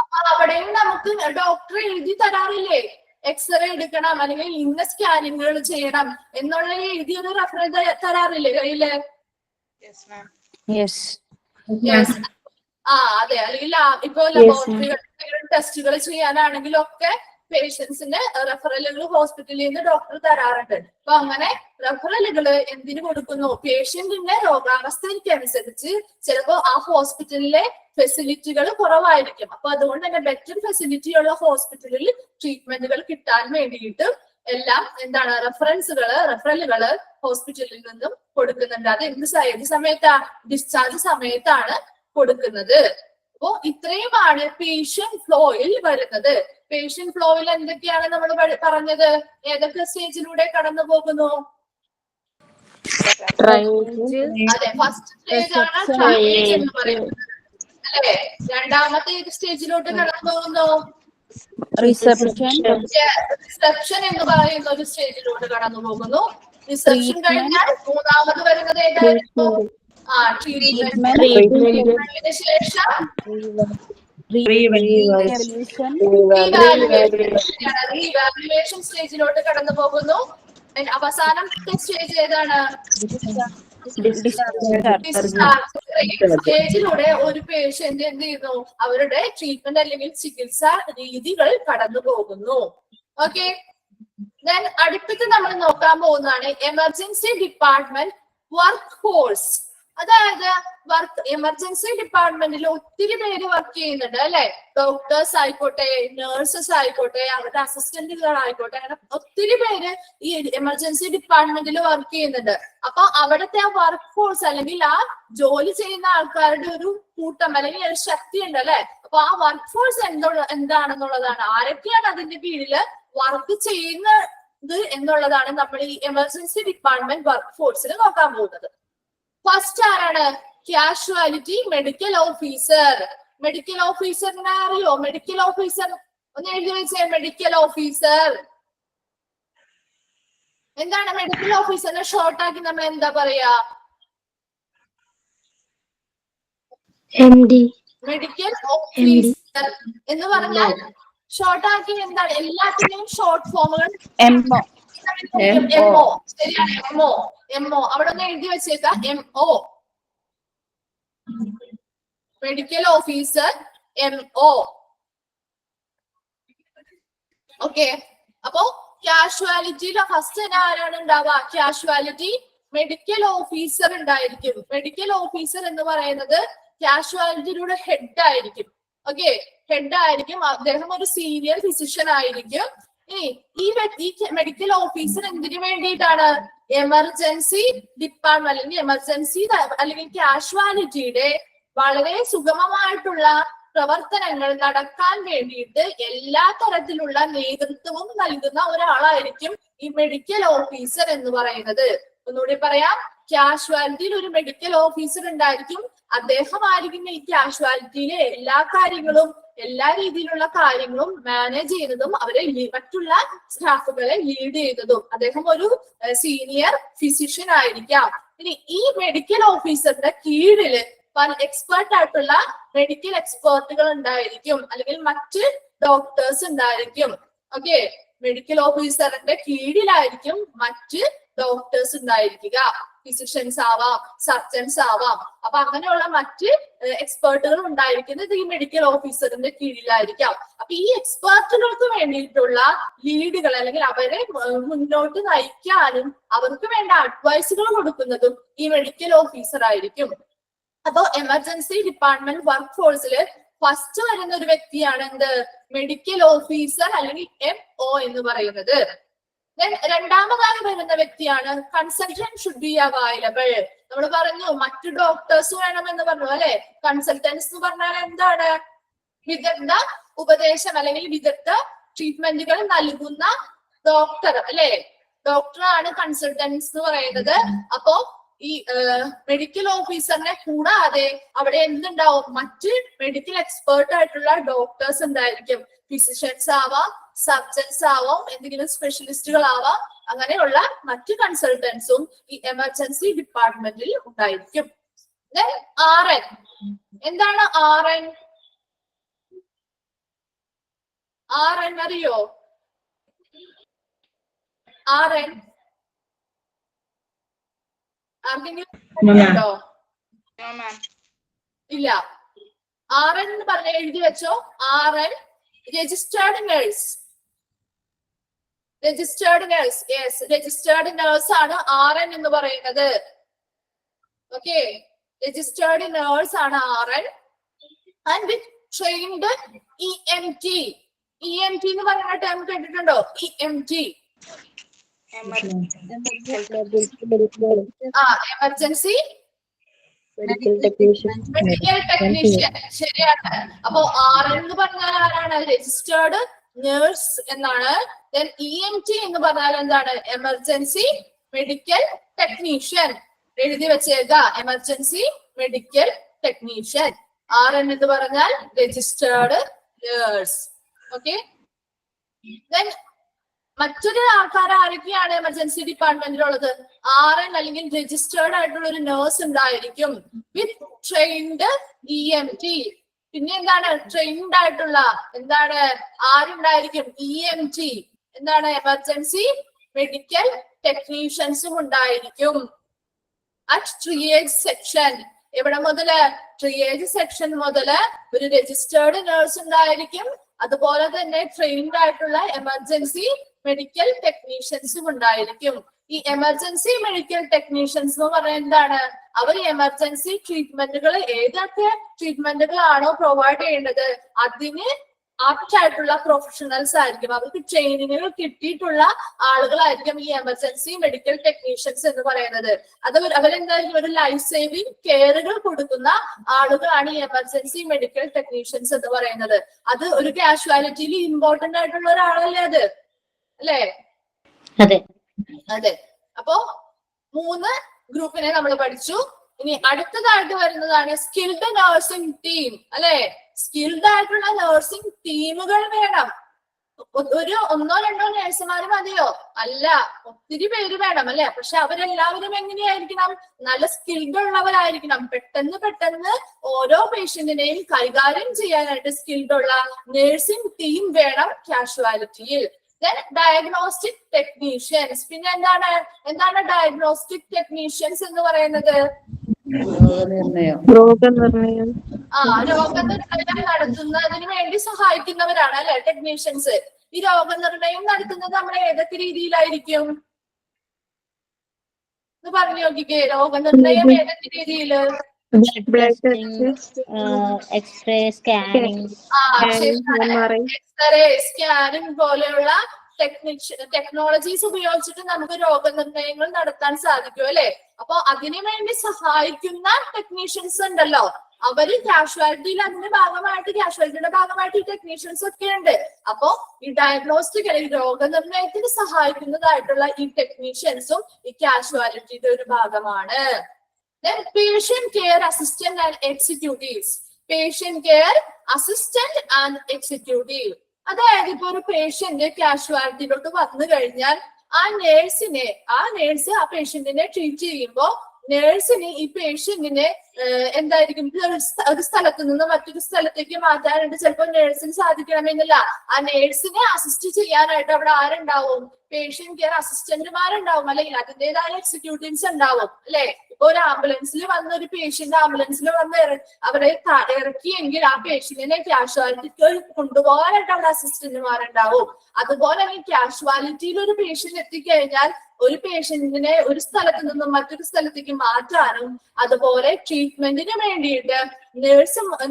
അപ്പൊ അവിടെയും നമുക്ക് ഡോക്ടർ എഴുതി തരാറില്ലേ? എക്സ്റേ എടുക്കണം അല്ലെങ്കിൽ ഇന്ന സ്കാനിങ്ങുകൾ ചെയ്യണം എന്നുള്ള എഴുതിയൊരു റെഫറൻസ് തരാറില്ലേ കയ്യില്? യെസ്. അതെ. അല്ലെങ്കിൽ ഇപ്പൊ ലബോറട്ടറികൾ ടെസ്റ്റുകൾ ചെയ്യാനാണെങ്കിലും ഒക്കെ പേഷ്യൻസിന് റെഫറലുകൾ ഹോസ്പിറ്റലിൽ നിന്ന് ഡോക്ടർ തരാറുണ്ട്. അപ്പൊ അങ്ങനെ റെഫറലുകൾ എന്തിനു കൊടുക്കുന്നു? പേഷ്യന്റിന്റെ രോഗാവസ്ഥയ്ക്കനുസരിച്ച് ചിലപ്പോ ആ ഹോസ്പിറ്റലിലെ ഫെസിലിറ്റികൾ കുറവായിരിക്കും. അപ്പൊ അതുകൊണ്ട് തന്നെ ബെറ്റർ ഫെസിലിറ്റി ഉള്ള ഹോസ്പിറ്റലിൽ ട്രീറ്റ്മെന്റുകൾ കിട്ടാൻ വേണ്ടിയിട്ട് എല്ലാം എന്താണ് റെഫറലുകള് ഹോസ്പിറ്റലിൽ നിന്നും കൊടുക്കുന്നുണ്ട്. അത് ഏത് സമയത്താ? ഡിസ്ചാർജ് സമയത്താണ് കൊടുക്കുന്നത്. അപ്പോ ഇത്രയുമാണ് പേഷ്യന്റ് ഫ്ലോയിൽ വരുന്നത്. പേഷ്യന്റ് ഫ്ലോയിൽ എന്തൊക്കെയാണ് നമ്മൾ പറഞ്ഞത്? ഏതൊക്കെ സ്റ്റേജിലൂടെ കടന്നു പോകുന്നു? അതെ, ഫസ്റ്റ് സ്റ്റേജ് ആണ് ട്രയൽ എന്ന് പറയുന്നത് അല്ലെ. രണ്ടാമത്തെ ഏത് സ്റ്റേജിലോട്ട് കടന്നു പോകുന്നു? റിസപ്ഷൻ എന്ന് പറയുന്ന ഒരു സ്റ്റേജിലോട്ട് കടന്നു പോകുന്നു. റിസപ്ഷൻ കഴിഞ്ഞാൽ മൂന്നാമത് വരുന്നത് ഏതായിരുന്നു? ട്രീറ്റ്മെന്റിന് ശേഷം റീവാലുവേഷൻ സ്റ്റേജിലോട്ട് കടന്നു പോകുന്നു. അവസാനത്തെ സ്റ്റേജ് ഏതാണ്? സ്റ്റേജിലൂടെ ഒരു പേഷ്യന്റ് എന്ത് ചെയ്യുന്നു? അവരുടെ ട്രീറ്റ്മെന്റ് അല്ലെങ്കിൽ ചികിത്സാ രീതികൾ കടന്നു പോകുന്നു. ഓക്കെ, ദെൻ അടുത്തത് നമ്മൾ നോക്കാൻ പോകുന്നതാണ് എമർജൻസി ഡിപ്പാർട്ട്മെന്റ് വർക്ക് ഫോഴ്സ്. അതായത് എമർജൻസി ഡിപ്പാർട്ട്മെന്റിൽ ഒത്തിരി പേര് വർക്ക് ചെയ്യുന്നുണ്ട് അല്ലെ. ഡോക്ടേഴ്സ് ആയിക്കോട്ടെ, നഴ്സസ് ആയിക്കോട്ടെ, അവരുടെ അസിസ്റ്റന്റുകൾ ആയിക്കോട്ടെ, അങ്ങനെ ഒത്തിരി പേര് ഈ എമർജൻസി ഡിപ്പാർട്ട്മെന്റിൽ വർക്ക് ചെയ്യുന്നുണ്ട്. അപ്പൊ അവിടുത്തെ ആ വർക്ക് ഫോഴ്സ് അല്ലെങ്കിൽ ആ ജോലി ചെയ്യുന്ന ആൾക്കാരുടെ ഒരു കൂട്ടം അല്ലെങ്കിൽ ഒരു ശക്തി ഉണ്ട് അല്ലെ. അപ്പൊ ആ വർക്ക് ഫോഴ്സ് എന്താണെന്നുള്ളതാണ്, ആരൊക്കെയാണ് അതിന്റെ കീഴില് വർക്ക് ചെയ്യുന്നത് എന്നുള്ളതാണ് നമ്മൾ ഈ എമർജൻസി ഡിപ്പാർട്ട്മെന്റ് വർക്ക് ഫോഴ്സിൽ നോക്കാൻ പോകുന്നത്. ഫസ്റ്റ് ആരാണ്? Casualty medical officer. മെഡിക്കൽ ഓഫീസറിനെ അറിയോ? മെഡിക്കൽ ഓഫീസർ ഒന്ന് എഴുതി വെച്ചേ. മെഡിക്കൽ ഓഫീസർ എന്താണ്? മെഡിക്കൽ ഓഫീസറിനെ ഷോർട്ടാക്കി നമ്മൾ എന്താ പറയാ? മെഡിക്കൽ ഓഫീസർ എന്ന് പറഞ്ഞാൽ ഷോർട്ടാക്കി എന്താണ്? എല്ലാത്തിന്റെയും ഷോർട്ട് ഫോമുകൾ എംഒ. ശരിയാണ്, എംഒ. അവിടെ ഒന്ന് എഴുതി വെച്ചേക്കാം. MO, medical officer, MO. Okay, അപ്പോ കാഷ്വാലിറ്റിയിലെ ഫസ്റ്റ് ആരാണ് ഉണ്ടാവുക? കാഷ്വാലിറ്റി മെഡിക്കൽ ഓഫീസർ ഉണ്ടായിരിക്കും. മെഡിക്കൽ ഓഫീസർ എന്ന് പറയുന്നത് കാഷ്വാലിറ്റിയുടെ ഹെഡ് ആയിരിക്കും. ഓക്കെ, ഹെഡ് ആയിരിക്കും. അദ്ദേഹം ഒരു സീനിയർ ഫിസിഷ്യൻ ആയിരിക്കും. ഈ മെഡിക്കൽ ഓഫീസർ എന്തിനു വേണ്ടിയിട്ടാണ്? എമർജൻസി ഡിപ്പാർട്ട്മെന്റ് അല്ലെങ്കിൽ എമർജൻസി അല്ലെങ്കിൽ കാഷ്വാലിറ്റിയുടെ വളരെ സുഗമമായിട്ടുള്ള പ്രവർത്തനങ്ങൾ നടക്കാൻ വേണ്ടിയിട്ട് എല്ലാ തരത്തിലുള്ള നേതൃത്വവും നൽകുന്ന ഒരാളായിരിക്കും ഈ മെഡിക്കൽ ഓഫീസർ എന്ന് പറയുന്നത്. ഒന്നുകൂടി പറയാം, കാഷ്വാലിറ്റിയിൽ ഒരു മെഡിക്കൽ ഓഫീസർ ഉണ്ടായിരിക്കും. അദ്ദേഹമായിരിക്കും ഈ കാഷ്വാലിറ്റിയിലെ എല്ലാ കാര്യങ്ങളും, എല്ലാ രീതിയിലുള്ള കാര്യങ്ങളും മാനേജ് ചെയ്യുന്നതും അവരെ മറ്റുള്ള സ്റ്റാഫുകളെ ലീഡ് ചെയ്യുന്നതും. അദ്ദേഹം ഒരു സീനിയർ ഫിസിഷ്യൻ ആയിരിക്കാം. ഇനി ഈ മെഡിക്കൽ ഓഫീസറിന്റെ കീഴില് എക്സ്പേർട്ട് ആയിട്ടുള്ള മെഡിക്കൽ എക്സ്പേർട്ടുകൾ ഉണ്ടായിരിക്കും, അല്ലെങ്കിൽ മറ്റ് ഡോക്ടേഴ്സ് ഉണ്ടായിരിക്കും. ഓക്കെ, മെഡിക്കൽ ഓഫീസറിന്റെ കീഴിലായിരിക്കും മറ്റ് ഡോക്ടേഴ്സ് ഉണ്ടായിരിക്കുക. ഫിസിഷ്യൻസ് ആവാം, സർജൻസ് ആവാം. അപ്പൊ അങ്ങനെയുള്ള മറ്റ് എക്സ്പേർട്ടുകൾ ഉണ്ടായിരിക്കുന്നത് ഈ മെഡിക്കൽ ഓഫീസറിന്റെ കീഴിലായിരിക്കാം. അപ്പൊ ഈ എക്സ്പേർട്ടുകൾക്ക് വേണ്ടിയിട്ടുള്ള ലീഡുകൾ അല്ലെങ്കിൽ അവരെ മുന്നോട്ട് നയിക്കാനും അവർക്ക് വേണ്ട അഡ്വൈസുകൾ കൊടുക്കുന്നതും ഈ മെഡിക്കൽ ഓഫീസർ ആയിരിക്കും. അപ്പൊ എമർജൻസി ഡിപ്പാർട്ട്മെന്റ് വർക്ക് ഫോഴ്സിൽ ഫസ്റ്റ് വരുന്ന ഒരു വ്യക്തിയാണ് എന്ത്? മെഡിക്കൽ ഓഫീസർ അല്ലെങ്കിൽ എംഒ എന്ന് പറയുന്നത്. രണ്ടാമതായി വരുന്ന വ്യക്തിയാണ് കൺസൾട്ടന്റ് ഷുഡ് ബി അവൈലബിൾ. നമ്മൾ പറഞ്ഞു മറ്റു ഡോക്ടേഴ്സ് വേണമെന്ന് പറഞ്ഞു അല്ലെ. കൺസൾട്ടൻസ് എന്ന് പറഞ്ഞാൽ എന്താണ്? വിദഗ്ധ ഉപദേശം അല്ലെങ്കിൽ വിദഗ്ധ ട്രീറ്റ്മെന്റുകൾ നൽകുന്ന ഡോക്ടർ അല്ലെ. ഡോക്ടറാണ് കൺസൾട്ടൻസ് എന്ന് പറയുന്നത്. അപ്പോ ഈ മെഡിക്കൽ ഓഫീസറിനെ കൂടാതെ അവിടെ എന്തുണ്ടാവും? മറ്റ് മെഡിക്കൽ എക്സ്പേർട്ട് ആയിട്ടുള്ള ഡോക്ടേഴ്സ് ഉണ്ടായിരിക്കും. ഫിസിഷ്യൻസ് ആവാം, സർജൻസ് ആവാം, എന്തെങ്കിലും സ്പെഷ്യലിസ്റ്റുകൾ ആവാം. അങ്ങനെയുള്ള മറ്റ് കൺസൾട്ടൻസും ഈ എമർജൻസി ഡിപ്പാർട്ട്മെന്റിൽ ഉണ്ടായിരിക്കും. Then RN. എന്താണ് RN? RN അറിയോ? RN ആർക്കെങ്കിലും ഉണ്ടോ? ഇല്ല. RN എന്ന് പറഞ്ഞ എഴുതി വെച്ചോ. RN registered nurse. Registered nurse. Yes, registered nurse ആണ് RN എന്ന് പറയുന്നത്. ഓക്കെ, രജിസ്റ്റേർഡ് നേഴ്സ് ആണ് RN. And with trained EMT. EMT എന്ന് പറയുന്ന ടേം കേട്ടിട്ടുണ്ടോ? EMT. Emergency medical technician. ശരിയാണ്. അപ്പോ RN എന്ന് പറഞ്ഞാൽ ആരാണ്? രജിസ്റ്റേർഡ് നേഴ്സ് എന്നാണ്. ദെൻ EMT എന്ന് പറഞ്ഞാൽ എന്താണ്? Emergency medical technician. എഴുതി വെച്ചേക്ക, എമർജൻസി മെഡിക്കൽ ടെക്നീഷ്യൻ. RN എന്ന് പറഞ്ഞാൽ രജിസ്റ്റേർഡ് നേഴ്സ്. ഓക്കെ, ദെൻ മറ്റൊരു ആൾക്കാർ ആരൊക്കെയാണ് എമർജൻസി ഡിപ്പാർട്ട്മെന്റിലുള്ളത്? RN അല്ലെങ്കിൽ രജിസ്റ്റേർഡ് ആയിട്ടുള്ള ഒരു നേഴ്സ് ഉണ്ടായിരിക്കും വിത്ത് ട്രെയിൻഡ് EMT. പിന്നെ എന്താണ്? ട്രെയിൻഡ് ആയിട്ടുള്ള എന്താണ്? ആരുണ്ടായിരിക്കും? EMT. എന്താണ്? എമർജൻസി മെഡിക്കൽ ടെക്നീഷ്യൻസും ഉണ്ടായിരിക്കും. At triage section. എവിടെ മുതല്? ട്രിയേജ് സെക്ഷൻ മുതല് ഒരു രജിസ്റ്റേർഡ് നേഴ്സ് ഉണ്ടായിരിക്കും. അതുപോലെ തന്നെ ട്രെയിൻഡ് ആയിട്ടുള്ള എമർജൻസി മെഡിക്കൽ ടെക്നീഷ്യൻസും ഉണ്ടായിരിക്കും. ഈ എമർജൻസി മെഡിക്കൽ ടെക്നീഷ്യൻസ് എന്ന് പറഞ്ഞാൽ എന്താണ്? അവർ എമർജൻസി ട്രീറ്റ്മെന്റുകൾ ഏതൊക്കെ ട്രീറ്റ്മെന്റുകളാണോ പ്രൊവൈഡ് ചെയ്യേണ്ടത് അതിന് ആപ്റ്റ് ആയിട്ടുള്ള പ്രൊഫഷണൽസ് ആയിരിക്കും. അവർക്ക് ട്രെയിനിങ്ങുകൾ കിട്ടിയിട്ടുള്ള ആളുകളായിരിക്കും ഈ എമർജൻസി മെഡിക്കൽ ടെക്നീഷ്യൻസ് എന്ന് പറയുന്നത്. അത് അവരെന്തായിരിക്കും? ഒരു ലൈഫ് സേവിങ് കെയറുകൾ കൊടുക്കുന്ന ആളുകളാണ് ഈ എമർജൻസി മെഡിക്കൽ ടെക്നീഷ്യൻസ് എന്ന് പറയുന്നത്. അത് ഒരു കാഷ്വാലിറ്റിയിൽ ഇമ്പോർട്ടന്റ് ആയിട്ടുള്ള ഒരാളല്ലേ അത്, അല്ലേ? അതെ. അതെ. അപ്പോ 3 ഗ്രൂപ്പിനെ നമ്മൾ പഠിച്ചു. ഇനി അടുത്തതായിട്ട് വരുന്നതാണ് സ്കിൽഡ് നഴ്സിംഗ് ടീം, അല്ലെ? സ്കിൽഡ് ആയിട്ടുള്ള നഴ്സിംഗ് ടീമുകൾ വേണം. ഒരു 1-2 നഴ്സുമാർ മതിയോ? അല്ല, ഒത്തിരി പേര് വേണം, അല്ലെ? പക്ഷെ അവരെല്ലാവരും എങ്ങനെയായിരിക്കണം? നല്ല സ്കിൽഡ് ഉള്ളവരായിരിക്കണം. പെട്ടെന്ന് ഓരോ പേഷ്യന്റിനെയും കൈകാര്യം ചെയ്യാനായിട്ട് സ്കിൽഡ് ഉള്ള നഴ്സിംഗ് ടീം വേണം കാഷ്വാലിറ്റിയിൽ. Then diagnostic technicians. പിന്നെ എന്താണ് ഡയഗ്നോസ്റ്റിക് ടെക്നീഷ്യൻസ് എന്ന് പറയുന്നത്? രോഗനിർണയം. രോഗനിർണയം നടത്തുന്നതിന് വേണ്ടി സഹായിക്കുന്നവരാണ്, അല്ലെ, ടെക്നീഷ്യൻസ്. ഈ രോഗനിർണയം നടത്തുന്നത് നമ്മൾ ഏതൊക്കെ രീതിയിലായിരിക്കും എന്ന് പറഞ്ഞു നോക്കിക്കേ. രോഗനിർണയം ഏതൊക്കെ രീതിയില്? X-ray, scanning. എക്സ്റേ, സ്കാനിങ് പോലെയുള്ള ടെക്നോളജീസ് ഉപയോഗിച്ചിട്ട് നമുക്ക് രോഗനിർണയങ്ങൾ നടത്താൻ സാധിക്കും, അല്ലെ? അപ്പൊ അതിനു വേണ്ടി സഹായിക്കുന്ന ടെക്നീഷ്യൻസ് ഉണ്ടല്ലോ, അവര് കാഷ്വാലിറ്റിയിൽ അതിന്റെ ഭാഗമായിട്ട്, കാഷ്വാലിറ്റിയുടെ ഭാഗമായിട്ട് ഈ ടെക്നീഷ്യൻസ് ഒക്കെ ഉണ്ട്. അപ്പോ ഈ ഡയഗ്നോസ്റ്റിക് അല്ലെങ്കിൽ രോഗനിർണയത്തിന് സഹായിക്കുന്നതായിട്ടുള്ള ഈ ടെക്നീഷ്യൻസും ഈ കാഷ്വാലിറ്റിയുടെ ഒരു ഭാഗമാണ്. Then patient care assistant and executives. Patient care assistant and executive. അതായത് ഇപ്പൊ ഒരു പേഷ്യന്റ് കാഷ്വാലിറ്റിയിലോട്ട് വന്നു കഴിഞ്ഞാൽ ആ നേഴ്സ് ആ പേഷ്യന്റിനെ ട്രീറ്റ് ചെയ്യുമ്പോ നേഴ്സിന് ഈ പേഷ്യന്റിനെ എന്തായിരിക്കും? ഒരു സ്ഥലത്ത് നിന്ന് മറ്റൊരു സ്ഥലത്തേക്ക് മാറ്റാനായിട്ട് ചിലപ്പോൾ നേഴ്സിന് സാധിക്കണമെന്നില്ല. ആ നേഴ്സിനെ അസിസ്റ്റ് ചെയ്യാനായിട്ട് അവിടെ ആരുണ്ടാവും? പേഷ്യന്റ് കെയർ അസിസ്റ്റന്റുമാരുണ്ടാവും, അല്ലെങ്കിൽ അതിൻ്റെതായ എക്സിക്യൂട്ടീവ്സ് ഉണ്ടാവും, അല്ലെ? ഇപ്പൊ ഒരു ആംബുലൻസിൽ വന്ന ഒരു പേഷ്യന്റ് ആംബുലൻസിൽ വന്ന് അവരെ ഇറക്കിയെങ്കിൽ ആ പേഷ്യന്റിനെ കാഷ്വാലിറ്റിക്ക് കൊണ്ടുപോകാനായിട്ട് അവിടെ അസിസ്റ്റന്റുമാരുണ്ടാവും. അതുപോലെ ഈ കാഷ്വാലിറ്റിയിൽ ഒരു പേഷ്യന്റ് എത്തിക്കഴിഞ്ഞാൽ ഒരു പേഷ്യന്റിനെ ഒരു സ്ഥലത്ത് നിന്നും മറ്റൊരു സ്ഥലത്തേക്ക് മാറ്റാനും അതുപോലെ ട്രീറ്റ്മെന്റിന് വേണ്ടിയിട്ട്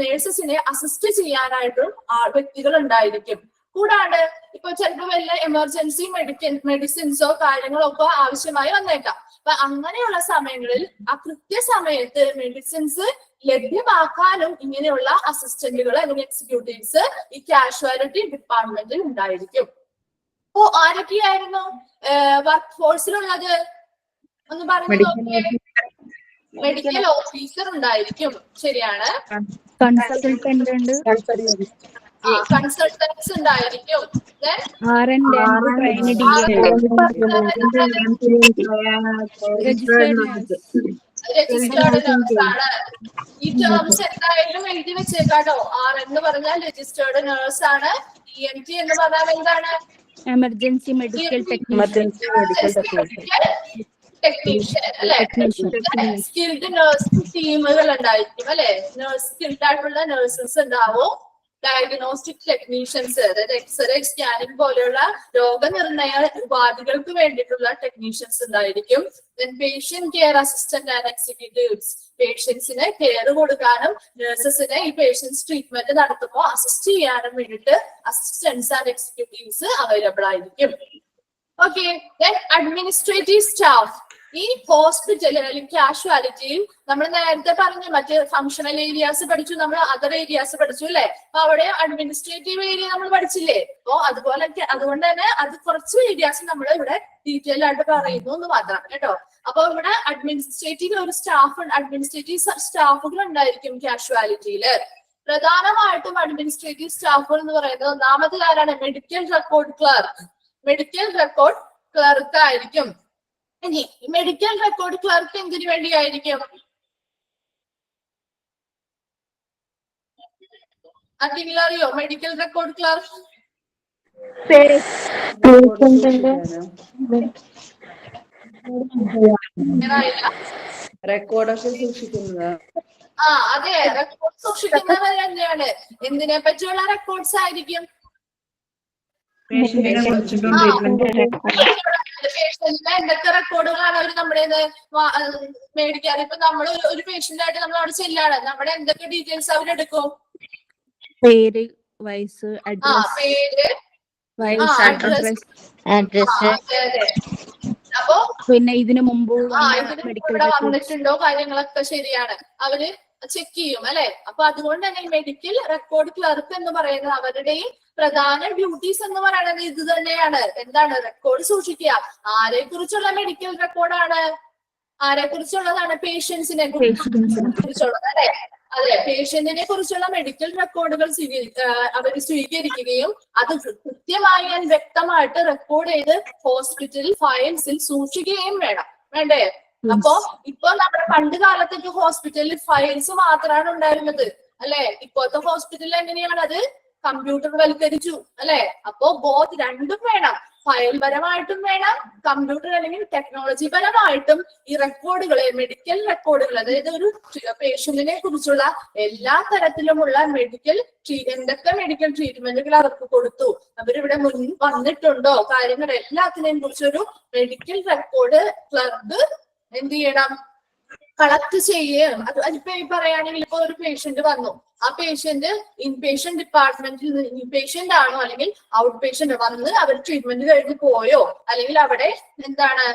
നേഴ്സസിനെ അസിസ്റ്റ് ചെയ്യാനായിട്ടും വ്യക്തികൾ ഉണ്ടായിരിക്കും. കൂടാതെ ഇപ്പൊ ചിലപ്പോൾ വല്ല എമർജൻസി മെഡിസിൻസോ കാര്യങ്ങളോ ഒക്കെ ആവശ്യമായി വന്നേക്കാം. അപ്പൊ അങ്ങനെയുള്ള സമയങ്ങളിൽ ആ കൃത്യസമയത്ത് മെഡിസിൻസ് ലഭ്യമാക്കാനും ഇങ്ങനെയുള്ള അസിസ്റ്റന്റുകൾ അല്ലെങ്കിൽ എക്സിക്യൂട്ടീവ്സ് ഈ കാഷ്വാലിറ്റി ഡിപ്പാർട്ട്മെന്റിൽ ഉണ്ടായിരിക്കും. അപ്പോ ആരൊക്കെയായിരുന്നു വർക്ക് ഫോഴ്സിലുള്ളത്? ഒന്ന് പറഞ്ഞു നോക്കിയേ. മെഡിക്കൽ ഓഫീസർ ഉണ്ടായിരിക്കും, ശരിയാണ്. കൺസൾട്ടൻസ് ഉണ്ടായിരിക്കും. രജിസ്റ്റേർഡ് നഴ്സ് ആണ്. ഈ ടേംസ് എന്തായാലും എഴുതി വെച്ചേക്കാട്ടോ. ആർ എന്ന് പറഞ്ഞാൽ രജിസ്റ്റേർഡ് നഴ്സ് ആണ്. EMT എന്ന് പറഞ്ഞാൽ എന്താണ്? എമർജൻസി മെഡിക്കൽ ടെക്നീഷ്യൻ അല്ലെ? സ്കിൽഡ് നഴ്സിംഗ് ടീമുകൾ ഉണ്ടായിരിക്കും അല്ലെ? സ്കിൽഡ് ആയിട്ടുള്ള നഴ്സസ് ഉണ്ടാവും. ഡയഗ്നോസ്റ്റിക് ടെക്നീഷ്യൻസ്, അതായത് എക്സ്റേ സ്കാനിങ് പോലെയുള്ള രോഗനിർണയ ഉപാധികൾക്ക് വേണ്ടിയിട്ടുള്ള ടെക്നീഷ്യൻസ് ഉണ്ടായിരിക്കും. Patient care assistant and executives, പേഷ്യൻസിന് കെയർ കൊടുക്കാനും നഴ്സസിനെ ഈ പേഷ്യൻസ് ട്രീറ്റ്മെന്റ് നടത്തുമ്പോൾ അസിസ്റ്റ് ചെയ്യാനും വേണ്ടിയിട്ട് അസിസ്റ്റന്റ്സ് ആൻഡ് എക്സിക്യൂട്ടീവ്സ് അവൈലബിൾ ആയിരിക്കും. Okay, administrative staff. ഈ ഹോസ്പിറ്റൽ അല്ലെങ്കിൽ കാഷ്വാലിറ്റിയിൽ നമ്മൾ നേരത്തെ പറഞ്ഞു മറ്റേ ഫങ്ഷണൽ ഏരിയാസ് പഠിച്ചു, നമ്മൾ അതർ ഏരിയാസ് പഠിച്ചു അല്ലെ? അപ്പൊ അവിടെ അഡ്മിനിസ്ട്രേറ്റീവ് ഏരിയ നമ്മൾ പഠിച്ചില്ലേ? അപ്പൊ അതുപോലെ അതുകൊണ്ട് തന്നെ അത് കുറച്ച് ഏരിയാസ് നമ്മൾ ഇവിടെ ഡീറ്റെയിൽ ആയിട്ട് പറയുന്നു എന്ന് മാത്രം കേട്ടോ. അപ്പൊ ഇവിടെ അഡ്മിനിസ്ട്രേറ്റീവ് ഒരു അഡ്മിനിസ്ട്രേറ്റീവ് സ്റ്റാഫുകൾ ഉണ്ടായിരിക്കും കാഷ്വാലിറ്റിയില്. പ്രധാനമായിട്ടും അഡ്മിനിസ്ട്രേറ്റീവ് സ്റ്റാഫുകൾ എന്ന് പറയുന്നത് ഒന്നാമത് ആരാണ്? Medical record clerk. Medical record clerk ആയിരിക്കും. ഇനി മെഡിക്കൽ റെക്കോർഡ് ക്ലർക്ക് എന്തിനു വേണ്ടിയായിരിക്കും? ആർക്കെങ്കിലും അറിയോ മെഡിക്കൽ റെക്കോർഡ് ക്ലർക്ക്? റെക്കോർഡൊക്കെ സൂക്ഷിക്കുന്നത്. അതെ, റെക്കോർഡ് സൂക്ഷിക്കുന്നത് തന്നെയാണ്. എന്തിനെ പറ്റിയുള്ള റെക്കോർഡ്സ് ആയിരിക്കും? പേഷ്യന്റിന് എന്തൊക്കെ റെക്കോർഡുകളാണ് അവർ നമ്മുടെ മേടിക്കാറ്? ഇപ്പൊ നമ്മൾ ഒരു പേഷ്യന്റ് ആയിട്ട് നമ്മൾ അവിടെ ചെല്ലാണ്, നമ്മുടെ എന്തൊക്കെ ഡീറ്റെയിൽസ് അവരെടുക്കും? പേര്, വയസ്സ്, പേര്, അഡ്രസ്. അപ്പൊ പിന്നെ ഇതിനു മുമ്പ് ഇവിടെ വന്നിട്ടുണ്ടോ കാര്യങ്ങളൊക്കെ ശരിയാണ് അവര് ചെക്ക് ചെയ്യും അല്ലെ? അപ്പൊ അതുകൊണ്ട് തന്നെ മെഡിക്കൽ റെക്കോർഡ് ക്ലർക്ക് എന്ന് പറയുന്നത് അവരുടെയും പ്രധാന ഡ്യൂട്ടീസ് എന്ന് പറയുന്നത് ഇത് തന്നെയാണ്. എന്താണ്? റെക്കോർഡ് സൂക്ഷിക്കുക. ആരെ കുറിച്ചുള്ള മെഡിക്കൽ റെക്കോർഡാണ്? ആരെ കുറിച്ചുള്ളതാണ്? പേഷ്യൻസിനെ കുറിച്ചുള്ളത് അല്ലെ? അതെ, പേഷ്യന്റിനെ കുറിച്ചുള്ള മെഡിക്കൽ റെക്കോർഡുകൾ അവർ സ്വീകരിക്കുകയും അത് കൃത്യമായി വ്യക്തമായിട്ട് റെക്കോർഡ് ചെയ്ത് ഹോസ്പിറ്റൽ ഫയൽസിൽ സൂക്ഷിക്കുകയും വേണ്ടേ? അപ്പൊ ഇപ്പൊ നമ്മുടെ പണ്ട് കാലത്തൊക്കെ ഹോസ്പിറ്റലിൽ ഫയൽസ് മാത്രമാണ് ഉണ്ടായിരുന്നത് അല്ലെ? ഇപ്പോഴത്തെ ഹോസ്പിറ്റലിൽ എങ്ങനെയാണ്? അത് കമ്പ്യൂട്ടർ വൽക്കരിച്ചു അല്ലെ? അപ്പോ ബോത്ത് രണ്ടും വേണം. ഫയൽ പരമായിട്ടും വേണം, കമ്പ്യൂട്ടർ അല്ലെങ്കിൽ ടെക്നോളജി പരമായിട്ടും ഈ റെക്കോർഡുകളെ, മെഡിക്കൽ റെക്കോർഡുകൾ, അതായത് ഒരു പേഷ്യന്റിനെ കുറിച്ചുള്ള എല്ലാ തരത്തിലുമുള്ള എന്തൊക്കെ മെഡിക്കൽ ട്രീറ്റ്മെന്റുകൾ അവർക്ക് കൊടുത്തു, അവരിവിടെ മുന്നിൽ വന്നിട്ടുണ്ടോ, കാര്യങ്ങൾ എല്ലാത്തിനെയും കുറിച്ചൊരു മെഡിക്കൽ റെക്കോർഡ് ക്ലർക്ക് എന്ത് ചെയ്യണം? കളക്ട് ചെയ്യുകയും അതിപ്പോ പറയുകയാണെങ്കിൽ ഇപ്പൊ ഒരു പേഷ്യന്റ് വന്നു, ആ പേഷ്യന്റ് ഇൻപേഷ്യന്റ് ഡിപ്പാർട്ട്മെന്റിൽ ഇൻപേഷ്യന്റ് ആണോ അല്ലെങ്കിൽ ഔട്ട് പേഷ്യന്റ് വന്ന് അവർ ട്രീറ്റ്മെന്റ് കഴിഞ്ഞ് പോയോ, അല്ലെങ്കിൽ അവിടെ എന്താണ്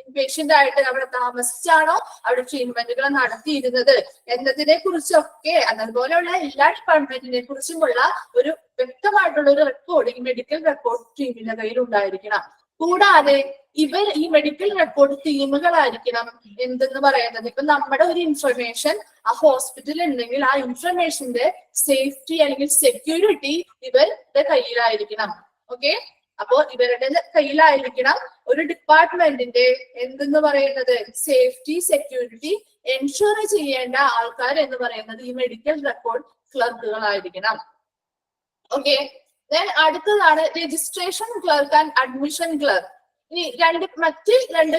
ഇൻപേഷ്യന്റ് ആയിട്ട് അവിടെ താമസിച്ചാണോ അവിടെ ട്രീറ്റ്മെന്റുകൾ നടത്തിയിരുന്നത് എന്നതിനെ കുറിച്ചൊക്കെ, അതുപോലെയുള്ള എല്ലാ ഡിപ്പാർട്ട്മെന്റിനെ കുറിച്ചുമുള്ള ഒരു വ്യക്തമായിട്ടുള്ള ഒരു റെക്കോർഡ് ഈ മെഡിക്കൽ റെക്കോർഡ് ടീമിന്റെ കയ്യിൽ ഉണ്ടായിരിക്കണം. കൂടാതെ ഇവർ ഈ മെഡിക്കൽ റെക്കോർഡ് ടീമുകളായിരിക്കണം എന്തെന്ന് പറയുന്നത്, ഇപ്പൊ നമ്മുടെ ഒരു ഇൻഫർമേഷൻ ആ ഹോസ്പിറ്റലിൽ ഉണ്ടെങ്കിൽ ആ ഇൻഫർമേഷന്റെ സേഫ്റ്റി അല്ലെങ്കിൽ സെക്യൂരിറ്റി ഇവരുടെ കയ്യിലായിരിക്കണം. ഓക്കെ, അപ്പോ ഇവരുടെ കയ്യിലായിരിക്കണം ഒരു ഡിപ്പാർട്ട്മെന്റിന്റെ എന്തെന്ന് പറയുന്നത് സേഫ്റ്റി സെക്യൂരിറ്റി എൻഷുർ ചെയ്യേണ്ട ആൾക്കാർ എന്ന് പറയുന്നത് ഈ മെഡിക്കൽ റെക്കോർഡ് ക്ലർക്കുകളായിരിക്കണം. ഓക്കെ, അടുത്തതാണ് registration clerk and admission clerk. ഇനി മറ്റ് രണ്ട്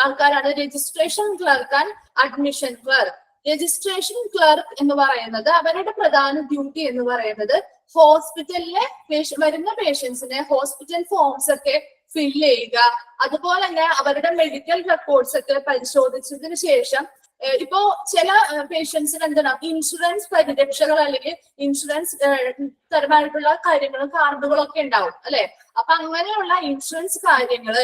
ആൾക്കാരാണ് registration clerk and admission clerk. Registration clerk എന്ന് പറയുന്നത് അവരുടെ പ്രധാന ഡ്യൂട്ടി എന്ന് പറയുന്നത് ഹോസ്പിറ്റലിലെ വരുന്ന പേഷ്യൻസിനെ ഹോസ്പിറ്റൽ ഫോംസ് ഒക്കെ ഫില്ല് ചെയ്യുക, അതുപോലെ തന്നെ അവരുടെ മെഡിക്കൽ റെക്കോർഡ്സ് ഒക്കെ പരിശോധിച്ചതിന് ശേഷം ഇപ്പോ ചില പേഷ്യൻസിന് എന്താണ് ഇൻഷുറൻസ് പരിരക്ഷകൾ അല്ലെങ്കിൽ ഇൻഷുറൻസ് തരമായിട്ടുള്ള കാര്യങ്ങളും കാർഡുകളൊക്കെ ഉണ്ടാവും അല്ലെ? അപ്പൊ അങ്ങനെയുള്ള ഇൻഷുറൻസ് കാര്യങ്ങള്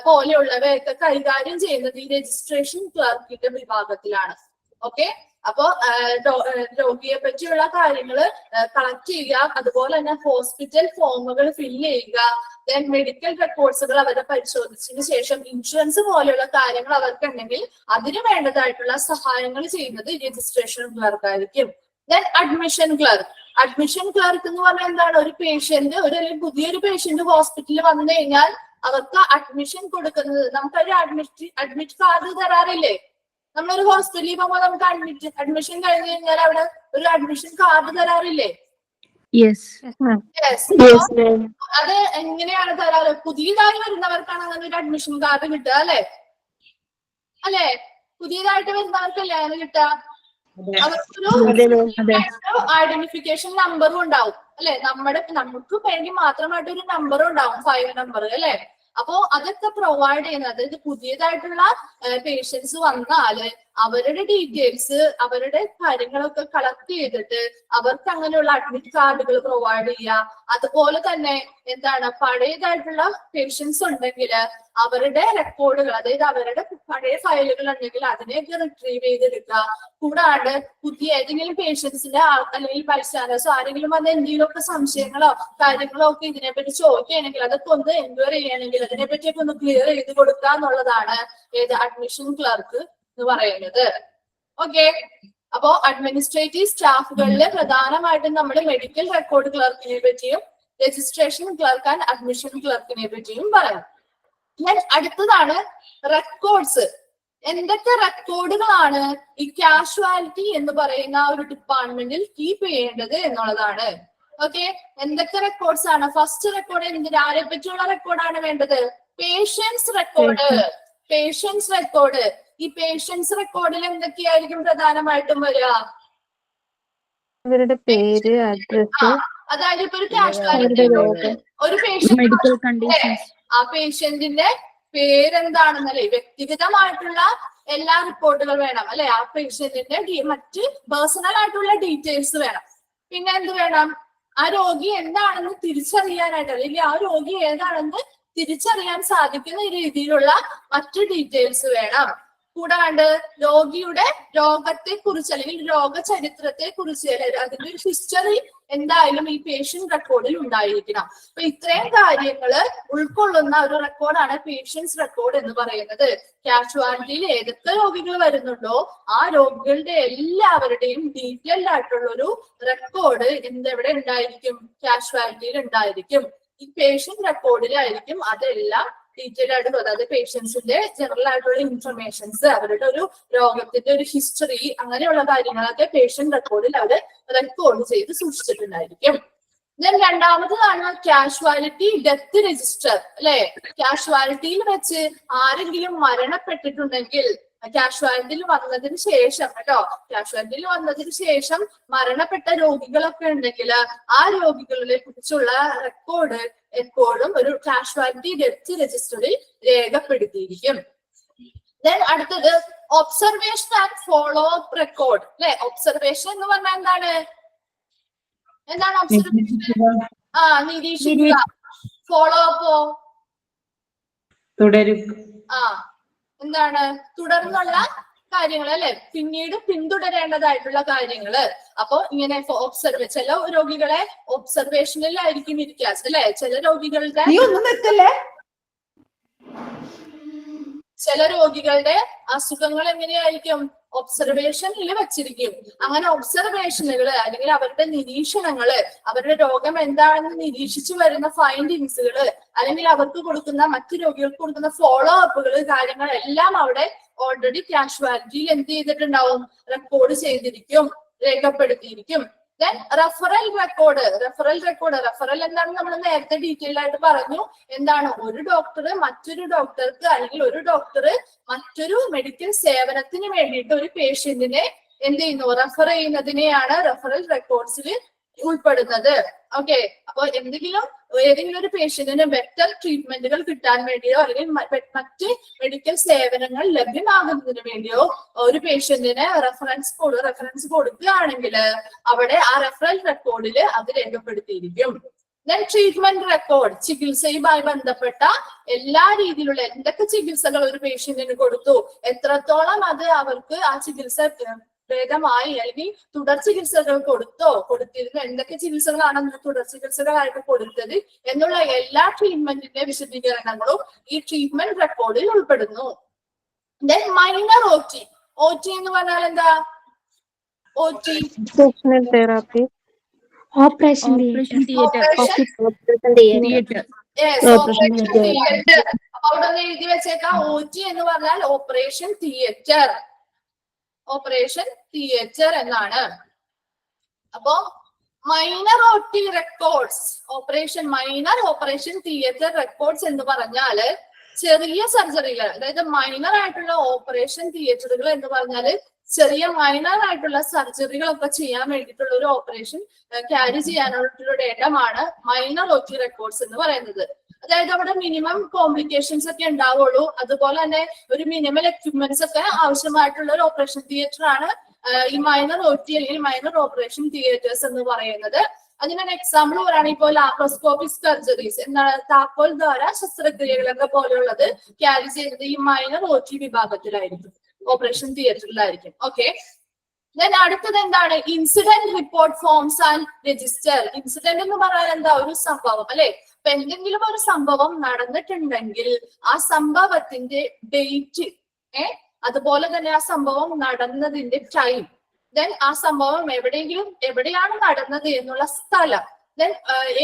പോലെയുള്ളവയൊക്കെ കൈകാര്യം ചെയ്യുന്നത് ഈ രജിസ്ട്രേഷൻ ക്ലർക്കിന്റെ വിഭാഗത്തിലാണ്. ഓക്കെ, അപ്പോ രോഗിയെ പറ്റിയുള്ള കാര്യങ്ങള് കളക്ട് ചെയ്യുക, അതുപോലെ തന്നെ ഹോസ്പിറ്റൽ ഫോമുകൾ ഫില്ല് ചെയ്യുക, ദെൻ മെഡിക്കൽ റെക്കോർഡ്സുകൾ അവരെ പരിശോധിച്ചതിന് ശേഷം ഇൻഷുറൻസ് പോലെയുള്ള കാര്യങ്ങൾ അവർക്കുണ്ടെങ്കിൽ അതിന് വേണ്ടതായിട്ടുള്ള സഹായങ്ങൾ ചെയ്യുന്നത് രജിസ്ട്രേഷൻ ക്ലർക്ക് ആയിരിക്കും. Then admission clerk. Admission clerk എന്ന് പറഞ്ഞാൽ എന്താണ്? ഒരു പേഷ്യന്റ് അല്ലെങ്കിൽ പുതിയൊരു പേഷ്യന്റ് ഹോസ്പിറ്റലിൽ വന്നു കഴിഞ്ഞാൽ അവർക്ക് അഡ്മിഷൻ കൊടുക്കുന്നത്, നമുക്കൊരു അഡ്മിറ്റ് കാർഡ് തരാറില്ലേ? നമ്മളൊരു ഹോസ്പിറ്റലിൽ പോകുമ്പോൾ നമുക്ക് അഡ്മിഷൻ കഴിഞ്ഞ് കഴിഞ്ഞാൽ അവിടെ ഒരു അഡ്മിഷൻ കാർഡ് തരാറില്ലേ? Yes Yes. അത് എങ്ങനെയാണ് തരാറ്? പുതിയതായി വരുന്നവർക്കാണ് അങ്ങനെ ഒരു അഡ്മിഷൻ കാർഡ് കിട്ടുക അല്ലെ? അല്ലെ, പുതിയതായിട്ട് വരുന്നവർക്കല്ലേ അങ്ങനെ കിട്ടുക? അവർക്കൊരു ഐഡന്റിഫിക്കേഷൻ നമ്പറും ഉണ്ടാവും അല്ലെ? നമുക്ക് വേണ്ടി മാത്രമായിട്ട് ഒരു നമ്പറും ഉണ്ടാവും, 5 നമ്പർ അല്ലെ? അപ്പോ അതൊക്കെ പ്രൊവൈഡ് ചെയ്യുന്നത്, അതായത് പുതിയതായിട്ടുള്ള പേഷ്യൻസ് വന്നാല് അവരുടെ ഡീറ്റെയിൽസ്, അവരുടെ കാര്യങ്ങളൊക്കെ കളക്ട് ചെയ്തിട്ട് അവർക്ക് അങ്ങനെയുള്ള അഡ്മിറ്റ് കാർഡുകൾ പ്രൊവൈഡ് ചെയ്യുക. അതുപോലെ തന്നെ എന്താണ്, പഴയതായിട്ടുള്ള പേഷ്യൻസ് ഉണ്ടെങ്കിൽ അവരുടെ റെക്കോർഡുകൾ, അതായത് അവരുടെ പഴയ ഫയലുകൾ ഉണ്ടെങ്കിൽ അതിനെയൊക്കെ റിട്രീവ് ചെയ്തെടുക്കുക. കൂടാണ്ട് പുതിയ ഏതെങ്കിലും പേഷ്യൻസിന്റെ അല്ലെങ്കിൽ ബൈസ്റ്റാൻഡേഴ്സോ ആരെങ്കിലും വന്ന് എന്തെങ്കിലുമൊക്കെ സംശയങ്ങളോ കാര്യങ്ങളോ ഒക്കെ ഇതിനെപ്പറ്റി ചോദിക്കുകയാണെങ്കിൽ അതൊക്കെ ഒന്ന് എൻക്വയറി ചെയ്യണമെങ്കിൽ അതിനെപ്പറ്റിയൊക്കെ ഒന്ന് ക്ലിയർ ചെയ്ത് കൊടുക്കുക എന്നുള്ളതാണ് ഏത് അഡ്മിഷൻ ക്ലർക്ക് എന്ന് പറയുന്നത്. ഓക്കെ, അപ്പോ അഡ്മിനിസ്ട്രേറ്റീവ് സ്റ്റാഫുകളില് പ്രധാനമായിട്ടും നമ്മൾ മെഡിക്കൽ റെക്കോർഡ് ക്ലർക്കിനെ പറ്റിയും രജിസ്ട്രേഷൻ ക്ലർക്ക് ആൻഡ് അഡ്മിഷൻ ക്ലർക്കിനെ പറ്റിയും പറയാം. അടുത്തതാണ് റെക്കോർഡ്സ്. എന്തൊക്കെ റെക്കോർഡുകളാണ് ഈ കാഷ്വാലിറ്റി എന്ന് പറയുന്ന ഒരു ഡിപ്പാർട്ട്മെന്റിൽ കീപ്പ് ചെയ്യേണ്ടത് എന്നുള്ളതാണ്. ഓക്കെ, എന്തൊക്കെ റെക്കോർഡ്സ് ആണ്? ഫസ്റ്റ് റെക്കോർഡ് ആരെ പറ്റിയുള്ള റെക്കോർഡാണ് വേണ്ടത്? Patients record. Patients record. ഈ പേഷ്യൻസ് റെക്കോർഡിൽ എന്തൊക്കെയായിരിക്കും പ്രധാനമായിട്ടും വരിക? അവരുടെ പേര്, അഡ്രസ്, അതായത് ഇപ്പൊ ഒരു കാഷ്വാലിറ്റി ഒരു പേഷ്യന്റ്, ആ പേഷ്യന്റിന്റെ പേരെന്താണെന്നല്ലേ, വ്യക്തിഗതമായിട്ടുള്ള എല്ലാ റിപ്പോർട്ടുകൾ വേണം അല്ലെ? ആ പേഷ്യന്റിന്റെ മറ്റ് പേഴ്സണൽ ആയിട്ടുള്ള ഡീറ്റെയിൽസ് വേണം. പിന്നെ എന്ത് വേണം? ആ രോഗി എന്താണെന്ന് തിരിച്ചറിയാനായിട്ട്, അല്ലെങ്കിൽ ആ രോഗി ഏതാണെന്ന് തിരിച്ചറിയാൻ സാധിക്കുന്ന രീതിയിലുള്ള മറ്റു ഡീറ്റെയിൽസ് വേണം. കൂടാണ്ട് രോഗിയുടെ രോഗത്തെ കുറിച്ച് അല്ലെങ്കിൽ രോഗചരിത്രത്തെ കുറിച്ച് അതിന്റെ ഒരു ഹിസ്റ്ററി എന്തായാലും ഈ പേഷ്യന്റ് റെക്കോർഡിൽ ഉണ്ടായിരിക്കണം. അപ്പൊ ഇത്രയും കാര്യങ്ങള് ഉൾക്കൊള്ളുന്ന ഒരു റെക്കോർഡാണ് പേഷ്യൻസ് റെക്കോർഡ് എന്ന് പറയുന്നത്. കാഷ്വാലിറ്റിയിൽ ഏതൊക്കെ രോഗികൾ വരുന്നുണ്ടോ ആ രോഗികളുടെ എല്ലാവരുടെയും ഡീറ്റെയിൽഡ് ആയിട്ടുള്ള ഒരു റെക്കോർഡ് എവിടെ ഉണ്ടായിരിക്കും? കാഷ്വാലിറ്റിയിൽ ഉണ്ടായിരിക്കും. ഈ പേഷ്യന്റ് റെക്കോർഡിലായിരിക്കും അതെല്ലാം ഡീറ്റെയിൽ ആയിട്ട്, അതായത് പേഷ്യൻസിന്റെ ജനറൽ ആയിട്ടുള്ള ഇൻഫർമേഷൻസ്, അവരുടെ ഒരു രോഗത്തിന്റെ ഒരു ഹിസ്റ്ററി, അങ്ങനെയുള്ള കാര്യങ്ങളൊക്കെ പേഷ്യന്റ് റെക്കോർഡിൽ അവർ റെക്കോർഡ് ചെയ്ത് സൂക്ഷിച്ചിട്ടുണ്ടായിരിക്കും. ദെൻ രണ്ടാമത്തതാണ് കാഷ്വാലിറ്റി ഡെത്ത് രജിസ്റ്റർ അല്ലെ? കാഷ്വാലിറ്റിയിൽ വെച്ച് ആരെങ്കിലും മരണപ്പെട്ടിട്ടുണ്ടെങ്കിൽ കാഷ്വാലിറ്റിയിൽ വന്നതിന് ശേഷം കേട്ടോ, കാഷ്വാലിറ്റിയിൽ വന്നതിന് ശേഷം മരണപ്പെട്ട രോഗികളൊക്കെ ഉണ്ടെങ്കിൽ ആ രോഗികളെ കുറിച്ചുള്ള റെക്കോർഡ് എപ്പോഴും ഒരു കാഷ്വാലിറ്റി ഡെത്ത് രജിസ്റ്ററിൽ രേഖപ്പെടുത്തിയിരിക്കും. ദെൻ അടുത്തത് observation and follow up record അല്ലെ? ഒബ്സർവേഷൻ എന്ന് പറഞ്ഞാൽ എന്താണ് ഒബ്സർവേഷൻ? നിരീക്ഷിക്കുക. ഫോളോ അപ്പോ തുടരും. എന്താണ്? തുടർന്നുള്ള കാര്യങ്ങൾ അല്ലെ? പിന്നീട് പിന്തുടരേണ്ടതായിട്ടുള്ള കാര്യങ്ങള്. അപ്പൊ ഇങ്ങനെ ചില രോഗികളെ ഒബ്സർവേഷനിലായിരിക്കും ഇരിക്കുക അല്ലെ? ചില രോഗികളുടെ അസുഖങ്ങൾ എങ്ങനെയായിരിക്കും? ഒബ്സർവേഷനിൽ വെച്ചിരിക്കും. അങ്ങനെ ഒബ്സർവേഷനുകള് അല്ലെങ്കിൽ അവരുടെ നിരീക്ഷണങ്ങള്, അവരുടെ രോഗം എന്താണെന്ന് നിരീക്ഷിച്ചു വരുന്ന ഫൈൻഡിങ്സുകള്, അല്ലെങ്കിൽ അവർക്ക് കൊടുക്കുന്ന മറ്റു രോഗികൾക്ക് കൊടുക്കുന്ന ഫോളോ അപ്പുകള്, കാര്യങ്ങളെല്ലാം അവിടെ ഓൾറെഡി കാഷ്വാലിറ്റിയിൽ എന്ത് ചെയ്തിട്ടുണ്ടാവും? റെക്കോർഡ് ചെയ്തിരിക്കും, രേഖപ്പെടുത്തിയിരിക്കും. Then referral record. റെഫറൽ എന്താണെന്ന് നമ്മൾ നേരത്തെ ഡീറ്റെയിൽ ആയിട്ട് പറഞ്ഞു. എന്താണ്? ഒരു ഡോക്ടർ മറ്റൊരു ഡോക്ടർക്ക് അല്ലെങ്കിൽ ഒരു ഡോക്ടർ മറ്റൊരു മെഡിക്കൽ സേവനത്തിന് വേണ്ടിയിട്ട് ഒരു പേഷ്യന്റിനെ എന്ത് ചെയ്യുന്നു? റെഫർ ചെയ്യുന്നതിനെയാണ് റെഫറൽ റെക്കോർഡ്സിൽ ഉൾപ്പെടുന്നത്. ഓക്കെ, അപ്പൊ ഏതെങ്കിലും ഒരു പേഷ്യന്റിന് ബെറ്റർ ട്രീറ്റ്മെന്റുകൾ കിട്ടാൻ വേണ്ടിയോ അല്ലെങ്കിൽ മറ്റ് മെഡിക്കൽ സേവനങ്ങൾ ലഭ്യമാകുന്നതിന് വേണ്ടിയോ ഒരു പേഷ്യന്റിന് റെഫറൻസ് കൊടുക്കുകയാണെങ്കിൽ അവിടെ ആ റെഫറൽ റെക്കോർഡിൽ അത് രേഖപ്പെടുത്തിയിരിക്കും. Then treatment record. ചികിത്സയുമായി ബന്ധപ്പെട്ട എല്ലാ രീതിയിലുള്ള എന്തൊക്കെ ചികിത്സകൾ ഒരു പേഷ്യന്റിന് കൊടുത്തു, എത്രത്തോളം അത് അവർക്ക് ആ ചികിത്സ ഭേദമായി അല്ലെങ്കിൽ തുടർ ചികിത്സകൾ കൊടുത്തിരുന്നു, എന്തൊക്കെ ചികിത്സകളാണ് തുടർ ചികിത്സകളായിട്ട് കൊടുത്തത് എന്നുള്ള എല്ലാ ട്രീറ്റ്മെന്റിന്റെ വിശദീകരണങ്ങളും ഈ ട്രീറ്റ്മെന്റ് റെക്കോർഡിൽ ഉൾപ്പെടുന്നു. ദെൻ മൈനർ OT എന്ന് പറഞ്ഞാൽ എന്താ? OT therapy, operation theatre. അവിടെ എഴുതി വെച്ചേക്കാം. OT എന്ന് പറഞ്ഞാൽ ഓപ്പറേഷൻ തിയേറ്റർ. ഓപ്പറേഷൻ തിയേറ്റർ എന്നാണ്. അപ്പോ minor OT records, minor operation theatre records എന്ന് പറഞ്ഞാല് ചെറിയ സർജറികൾ, അതായത് മൈനർ ആയിട്ടുള്ള ഓപ്പറേഷൻ തിയേറ്ററുകൾ എന്ന് പറഞ്ഞാല് ചെറിയ മൈനർ ആയിട്ടുള്ള സർജറികളൊക്കെ ചെയ്യാൻ വേണ്ടിയിട്ടുള്ള ഒരു ഓപ്പറേഷൻ ക്യാരി ചെയ്യാനുള്ള ഇടമാണ് മൈനർ OT റെക്കോർഡ്സ് എന്ന് പറയുന്നത്. അതായത് അവിടെ മിനിമം കോംപ്ലിക്കേഷൻസ് ഒക്കെ ഉണ്ടാവുള്ളൂ, അതുപോലെ തന്നെ ഒരു മിനിമൽ എക്യുപ്മെന്റ്സ് ഒക്കെ ആവശ്യമായിട്ടുള്ള ഒരു ഓപ്പറേഷൻ തിയേറ്റർ ആണ് ഈ മൈനർ OT അല്ലെങ്കിൽ മൈനർ ഓപ്പറേഷൻ തിയേറ്റേഴ്സ് എന്ന് പറയുന്നത്. അതിനൊരു എക്സാമ്പിൾ പറയുകയാണ് ഇപ്പോൾ ലാപ്രോസ്കോപ്പിക് സർജറീസ്, എന്താണ് താക്കോൽ ദ്വാര ശസ്ത്രക്രിയകളൊക്കെ പോലെയുള്ളത് ക്യാരി ചെയ്യുന്നത് ഈ മൈനർ OT വിഭാഗത്തിലായിരിക്കും, ഓപ്പറേഷൻ തിയേറ്ററിലായിരിക്കും. ഓക്കെ, ദെൻ അടുത്തത് എന്താണ്? Incident report forms and register. Incident എന്ന് പറയാൻ എന്താ? ഒരു സംഭവം അല്ലെ. അപ്പൊ എന്തെങ്കിലും ഒരു സംഭവം നടന്നിട്ടുണ്ടെങ്കിൽ ആ സംഭവത്തിന്റെ ഡേറ്റ്, അതുപോലെ തന്നെ ആ സംഭവം നടന്നതിന്റെ ടൈം, ദെൻ ആ സംഭവം എവിടെയാണ് നടന്നത് എന്നുള്ള സ്ഥലം, ദെൻ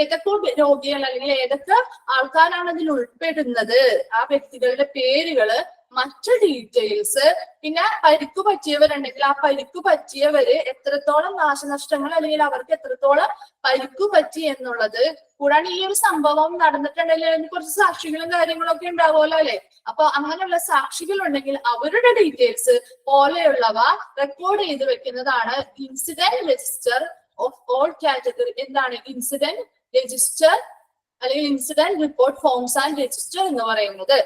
ഏതൊക്കെ രോഗികൾ അല്ലെങ്കിൽ ഏതൊക്കെ ആൾക്കാരാണ് അതിൽ ഉൾപ്പെടുന്നത്, ആ വ്യക്തികളുടെ പേരുകള്, മറ്റു ഡീറ്റെയിൽസ്, പിന്നെ പരിക്കു പറ്റിയവരുണ്ടെങ്കിൽ ആ പരിക്കു പറ്റിയവര് എത്രത്തോളം നാശനഷ്ടങ്ങൾ അല്ലെങ്കിൽ അവർക്ക് എത്രത്തോളം പരിക്കു പറ്റി എന്നുള്ളത്, കൂടാതെ ഈ ഒരു സംഭവം നടന്നിട്ടുണ്ടെങ്കിൽ അതിന് കുറച്ച് സാക്ഷികളും കാര്യങ്ങളൊക്കെ ഉണ്ടാവുമല്ലോ അല്ലെ. അപ്പൊ അങ്ങനെയുള്ള സാക്ഷികൾ ഉണ്ടെങ്കിൽ അവരുടെ ഡീറ്റെയിൽസ് പോലെയുള്ളവ റെക്കോർഡ് ചെയ്ത് വെക്കുന്നതാണ് incident register of all category. എന്താണ് ഇൻസിഡന്റ് രജിസ്റ്റർ അല്ലെങ്കിൽ incident report forms and register എന്ന് പറയുന്നത്.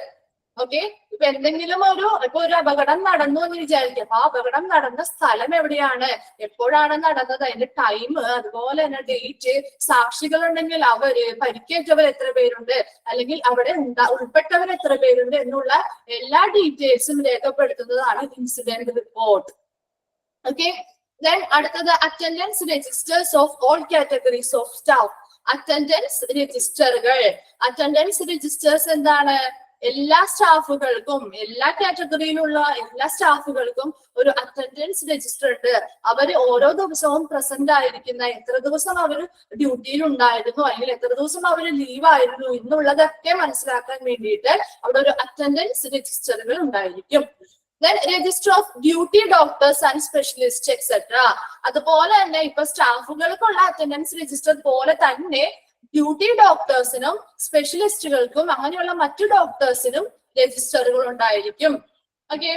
ഓക്കെ, ഇപ്പൊ എന്തെങ്കിലും ഒരു അപകടം നടന്നു എന്ന് വിചാരിക്കുക. അപ്പൊ ആ അപകടം നടന്ന സ്ഥലം എവിടെയാണ്, എപ്പോഴാണ് നടന്നത്, അതിന്റെ ടൈം, അതുപോലെ തന്നെ ഡേറ്റ്, സാക്ഷികളുണ്ടെങ്കിൽ അവര്, പരിക്കേറ്റവർ എത്ര പേരുണ്ട്, അല്ലെങ്കിൽ അവിടെ ഉൾപ്പെട്ടവർ എത്ര പേരുണ്ട് എന്നുള്ള എല്ലാ ഡീറ്റെയിൽസും രേഖപ്പെടുത്തുന്നതാണ് ഇൻസിഡന്റ് റിപ്പോർട്ട്. ഓക്കെ, ദെൻ അടുത്തത് attendance registers of all categories of staff. Attendance രജിസ്റ്ററുകൾ. അറ്റൻഡൻസ് രജിസ്റ്റേഴ്സ് എന്താണ്? എല്ലാ സ്റ്റാഫുകൾക്കും, എല്ലാ കാറ്റഗറിയിലുള്ള എല്ലാ സ്റ്റാഫുകൾക്കും ഒരു അറ്റൻഡൻസ് രജിസ്റ്റർ ഉണ്ട്. അവര് ഓരോ ദിവസവും പ്രസന്റ് ആയിരിക്കുന്ന, എത്ര ദിവസം അവർ ഡ്യൂട്ടിയിൽ ഉണ്ടായിരുന്നു അല്ലെങ്കിൽ എത്ര ദിവസം അവർ ലീവ് ആയിരുന്നു എന്നുള്ളതൊക്കെ മനസ്സിലാക്കാൻ വേണ്ടിയിട്ട് അവിടെ ഒരു അറ്റൻഡൻസ് രജിസ്റ്ററുകൾ ഉണ്ടായിരിക്കും. Then register of duty doctors and specialists etc. അതുപോലെ തന്നെ ഇപ്പൊ സ്റ്റാഫുകൾക്കുള്ള അറ്റൻഡൻസ് രജിസ്റ്റർ പോലെ തന്നെ ഡ്യൂട്ടി ഡോക്ടേഴ്സിനും സ്പെഷ്യലിസ്റ്റുകൾക്കും അങ്ങനെയുള്ള മറ്റു ഡോക്ടേഴ്സിനും രജിസ്റ്ററുകൾ ഉണ്ടായിരിക്കും. Okay,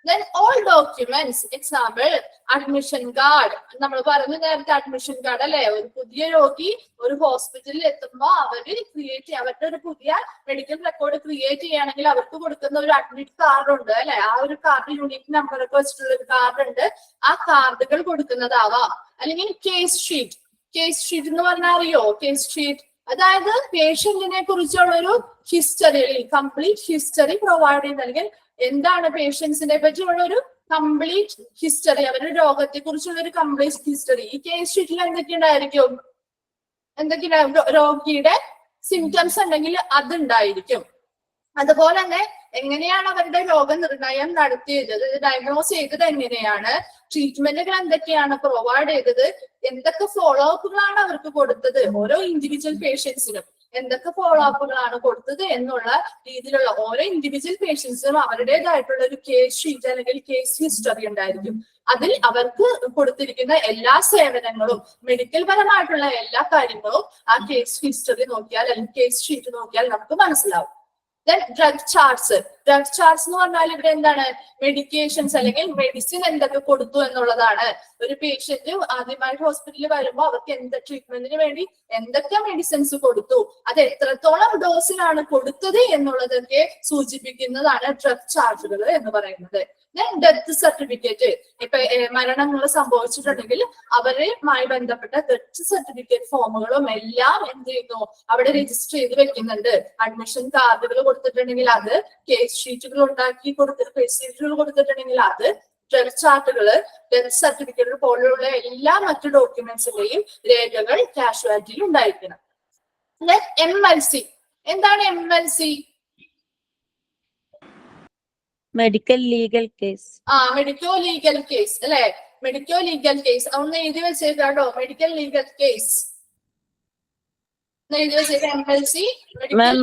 then all documents, example admission card. നമ്മൾ പറഞ്ഞു നേരത്തെ അഡ്മിഷൻ കാർഡ് അല്ലെ. ഒരു പുതിയ രോഗി ഒരു ഹോസ്പിറ്റലിൽ എത്തുമ്പോൾ അവര് അവരുടെ ഒരു പുതിയ മെഡിക്കൽ റെക്കോർഡ് ക്രിയേറ്റ് ചെയ്യുകയാണെങ്കിൽ അവർക്ക് കൊടുക്കുന്ന ഒരു അഡ്മിറ്റ് കാർഡ് ഉണ്ട് അല്ലെ. ആ ഒരു കാർഡ് യൂണിറ്റ് നമ്പർ ഒക്കെ വെച്ചിട്ടുള്ള ഒരു കാർഡ് ഉണ്ട്. ആ കാർഡുകൾ കൊടുക്കുന്നതാവാം. അല്ലെങ്കിൽ കേസ് ഷീറ്റ്. കേസ് ഷീറ്റ് എന്ന് പറഞ്ഞാൽ അറിയോ? കേസ് ഷീറ്റ് അതായത് പേഷ്യന്റിനെ കുറിച്ചുള്ള ഒരു ഹിസ്റ്ററി, കംപ്ലീറ്റ് ഹിസ്റ്ററി പ്രൊവൈഡ് ചെയ്യുന്ന, അല്ലെങ്കിൽ എന്താണ് പേഷ്യൻസിനെ പറ്റിയുള്ള ഒരു കംപ്ലീറ്റ് ഹിസ്റ്ററി, അവരുടെ രോഗത്തെ കുറിച്ചുള്ള ഒരു കംപ്ലീറ്റ് ഹിസ്റ്ററി. ഈ കേസ് ഷീറ്റിൽ എന്തൊക്കെയുണ്ടായിരിക്കും? രോഗിയുടെ സിംറ്റംസ് ഉണ്ടെങ്കിൽ അതുണ്ടായിരിക്കും. അതുപോലെ തന്നെ എങ്ങനെയാണ് അവരുടെ രോഗനിർണയം നടത്തിയത്, ഡയഗ്നോസ് ചെയ്തത് എങ്ങനെയാണ്, ട്രീറ്റ്മെന്റുകൾ എന്തൊക്കെയാണ് പ്രൊവൈഡ് ചെയ്തത്, എന്തൊക്കെ ഫോളോ അപ്പുകളാണ് അവർക്ക് കൊടുത്തത്, ഓരോ ഇൻഡിവിജ്വൽ പേഷ്യൻസിനും എന്തൊക്കെ ഫോളോ അപ്പുകളാണ് കൊടുത്തത് എന്നുള്ള രീതിയിലുള്ള ഓരോ ഇൻഡിവിജ്വൽ പേഷ്യൻസിനും അവരുടേതായിട്ടുള്ള ഒരു കേസ് ഷീറ്റ് അല്ലെങ്കിൽ കേസ് ഹിസ്റ്ററി ഉണ്ടായിരിക്കും. അതിൽ അവർക്ക് കൊടുത്തിരിക്കുന്ന എല്ലാ സേവനങ്ങളും, മെഡിക്കൽ പരമായിട്ടുള്ള എല്ലാ കാര്യങ്ങളും ആ കേസ് ഹിസ്റ്ററി നോക്കിയാൽ അല്ലെങ്കിൽ കേസ് ഷീറ്റ് നോക്കിയാൽ നമുക്ക് മനസ്സിലാവും. Then drug charts. Drug charts എന്ന് പറഞ്ഞാൽ ഇവിടെ എന്താണ്? മെഡിക്കേഷൻസ് അല്ലെങ്കിൽ മെഡിസിൻ എന്തൊക്കെ കൊടുത്തു എന്നുള്ളതാണ്. ഒരു പേഷ്യന്റ് ആദ്യമായിട്ട് ഹോസ്പിറ്റലിൽ വരുമ്പോൾ അവർക്ക് എന്ത് ട്രീറ്റ്മെന്റിന് വേണ്ടി എന്തൊക്കെ മെഡിസിൻസ് കൊടുത്തു, അത് എത്രത്തോളം ഡോസിലാണ് കൊടുത്തത് എന്നുള്ളതൊക്കെ സൂചിപ്പിക്കുന്നതാണ് ഡ്രഗ് ചാർട്ടുകൾ എന്ന് പറയുന്നത്. Death certificate. ഇപ്പൊ മരണങ്ങൾ സംഭവിച്ചിട്ടുണ്ടെങ്കിൽ അവരുമായി ബന്ധപ്പെട്ട ഡെത്ത് സർട്ടിഫിക്കറ്റ് ഫോമുകളും എല്ലാം എന്ത് ചെയ്യുന്നു? അവിടെ രജിസ്റ്റർ ചെയ്ത് വെക്കുന്നുണ്ട്. അഡ്മിഷൻ കാർഡുകൾ കൊടുത്തിട്ടുണ്ടെങ്കിൽ അത്, കേസ് ഷീറ്റുകൾ ഉണ്ടാക്കി കേസ് ഷീറ്റുകൾ കൊടുത്തിട്ടുണ്ടെങ്കിൽ അത്, ഡെത്ത് ചാർട്ടുകള്, ഡെത്ത് സർട്ടിഫിക്കറ്റ് പോലുള്ള എല്ലാ മറ്റു ഡോക്യുമെന്റ്സിന്റെയും രേഖകൾ കാഷ്വാലിറ്റിയിൽ ഉണ്ടായിരിക്കണം. MLC. എന്താണ് MLC? Medical legal case. Medico legal case അല്ലെ. മെഡിക്കോ ലീഗൽ കേസ് ഒന്ന് എഴുതി വെച്ചേക്കാട്ടോ. മെഡിക്കൽ ലീഗൽ കേസ് എഴുതി വെച്ചേക്ക. MLC